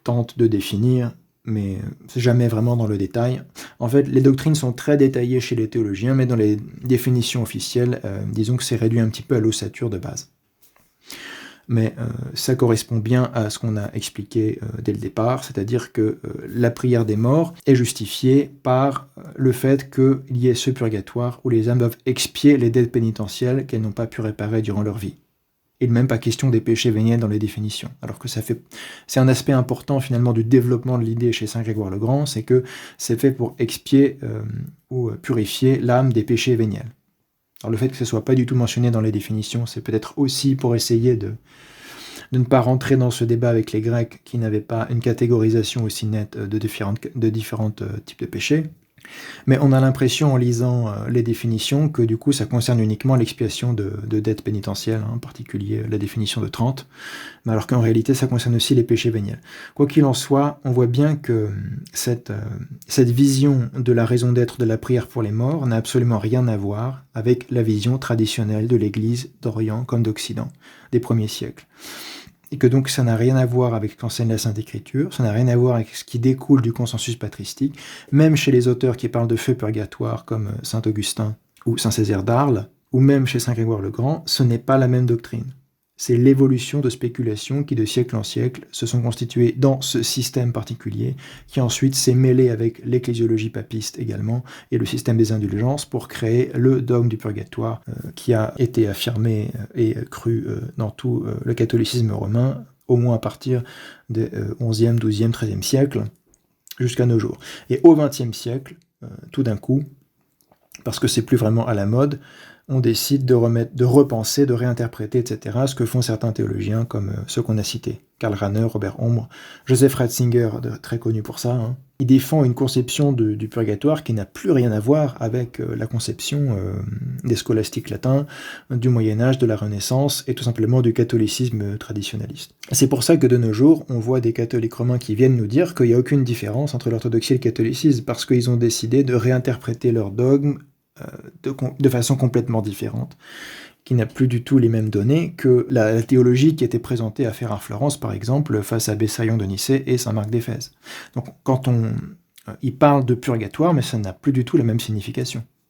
tentent de définir, mais c'est jamais vraiment dans le détail. En fait, les doctrines sont très détaillées chez les théologiens, mais dans les définitions officielles, disons que c'est réduit un petit peu à l'ossature de base. Mais ça correspond bien à ce qu'on a expliqué dès le départ, c'est-à-dire que la prière des morts est justifiée par le fait qu'il y ait ce purgatoire où les âmes doivent expier les dettes pénitentielles qu'elles n'ont pas pu réparer durant leur vie. Et même pas question des péchés véniels dans les définitions. Alors que c'est un aspect important finalement du développement de l'idée chez saint Grégoire le Grand, c'est que c'est fait pour expier ou purifier l'âme des péchés véniels. Alors le fait que ce soit pas du tout mentionné dans les définitions, c'est peut-être aussi pour essayer de ne pas rentrer dans ce débat avec les Grecs qui n'avaient pas une catégorisation aussi nette de différents types de péchés. Mais on a l'impression en lisant les définitions que du coup ça concerne uniquement l'expiation de dettes pénitentielles, en particulier la définition de Trente, mais alors qu'en réalité ça concerne aussi les péchés véniels. Quoi qu'il en soit, on voit bien que cette vision de la raison d'être de la prière pour les morts n'a absolument rien à voir avec la vision traditionnelle de l'Église d'Orient comme d'Occident des premiers siècles. Et que donc ça n'a rien à voir avec ce qu'enseigne la Sainte Écriture, ça n'a rien à voir avec ce qui découle du consensus patristique, même chez les auteurs qui parlent de feu purgatoire comme saint Augustin ou saint Césaire d'Arles, ou même chez saint Grégoire le Grand, ce n'est pas la même doctrine. C'est l'évolution de spéculations qui de siècle en siècle se sont constituées dans ce système particulier, qui ensuite s'est mêlé avec l'ecclésiologie papiste également, et le système des indulgences pour créer le dogme du purgatoire qui a été affirmé et cru dans tout le catholicisme romain, au moins à partir des 11e, 12e, 13e siècle, jusqu'à nos jours. Et au 20e siècle, tout d'un coup, parce que c'est plus vraiment à la mode, on décide de repenser, de réinterpréter, etc., ce que font certains théologiens, comme ceux qu'on a cités, Karl Rahner, Robert Ombre, Joseph Ratzinger, très connu pour ça. Il défend une conception du purgatoire qui n'a plus rien à voir avec la conception des scolastiques latins, du Moyen-Âge, de la Renaissance, et tout simplement du catholicisme traditionnaliste. C'est pour ça que de nos jours, on voit des catholiques romains qui viennent nous dire qu'il n'y a aucune différence entre l'orthodoxie et le catholicisme, parce qu'ils ont décidé de réinterpréter leurs dogmes de façon complètement différente, qui n'a plus du tout les mêmes données que la théologie qui était présentée à Ferrare-Florence, par exemple, face à Bessaillon de Nicée et Saint Marc d'Éphèse. Donc quand il parle de purgatoire, mais ça n'a plus du tout la même signification.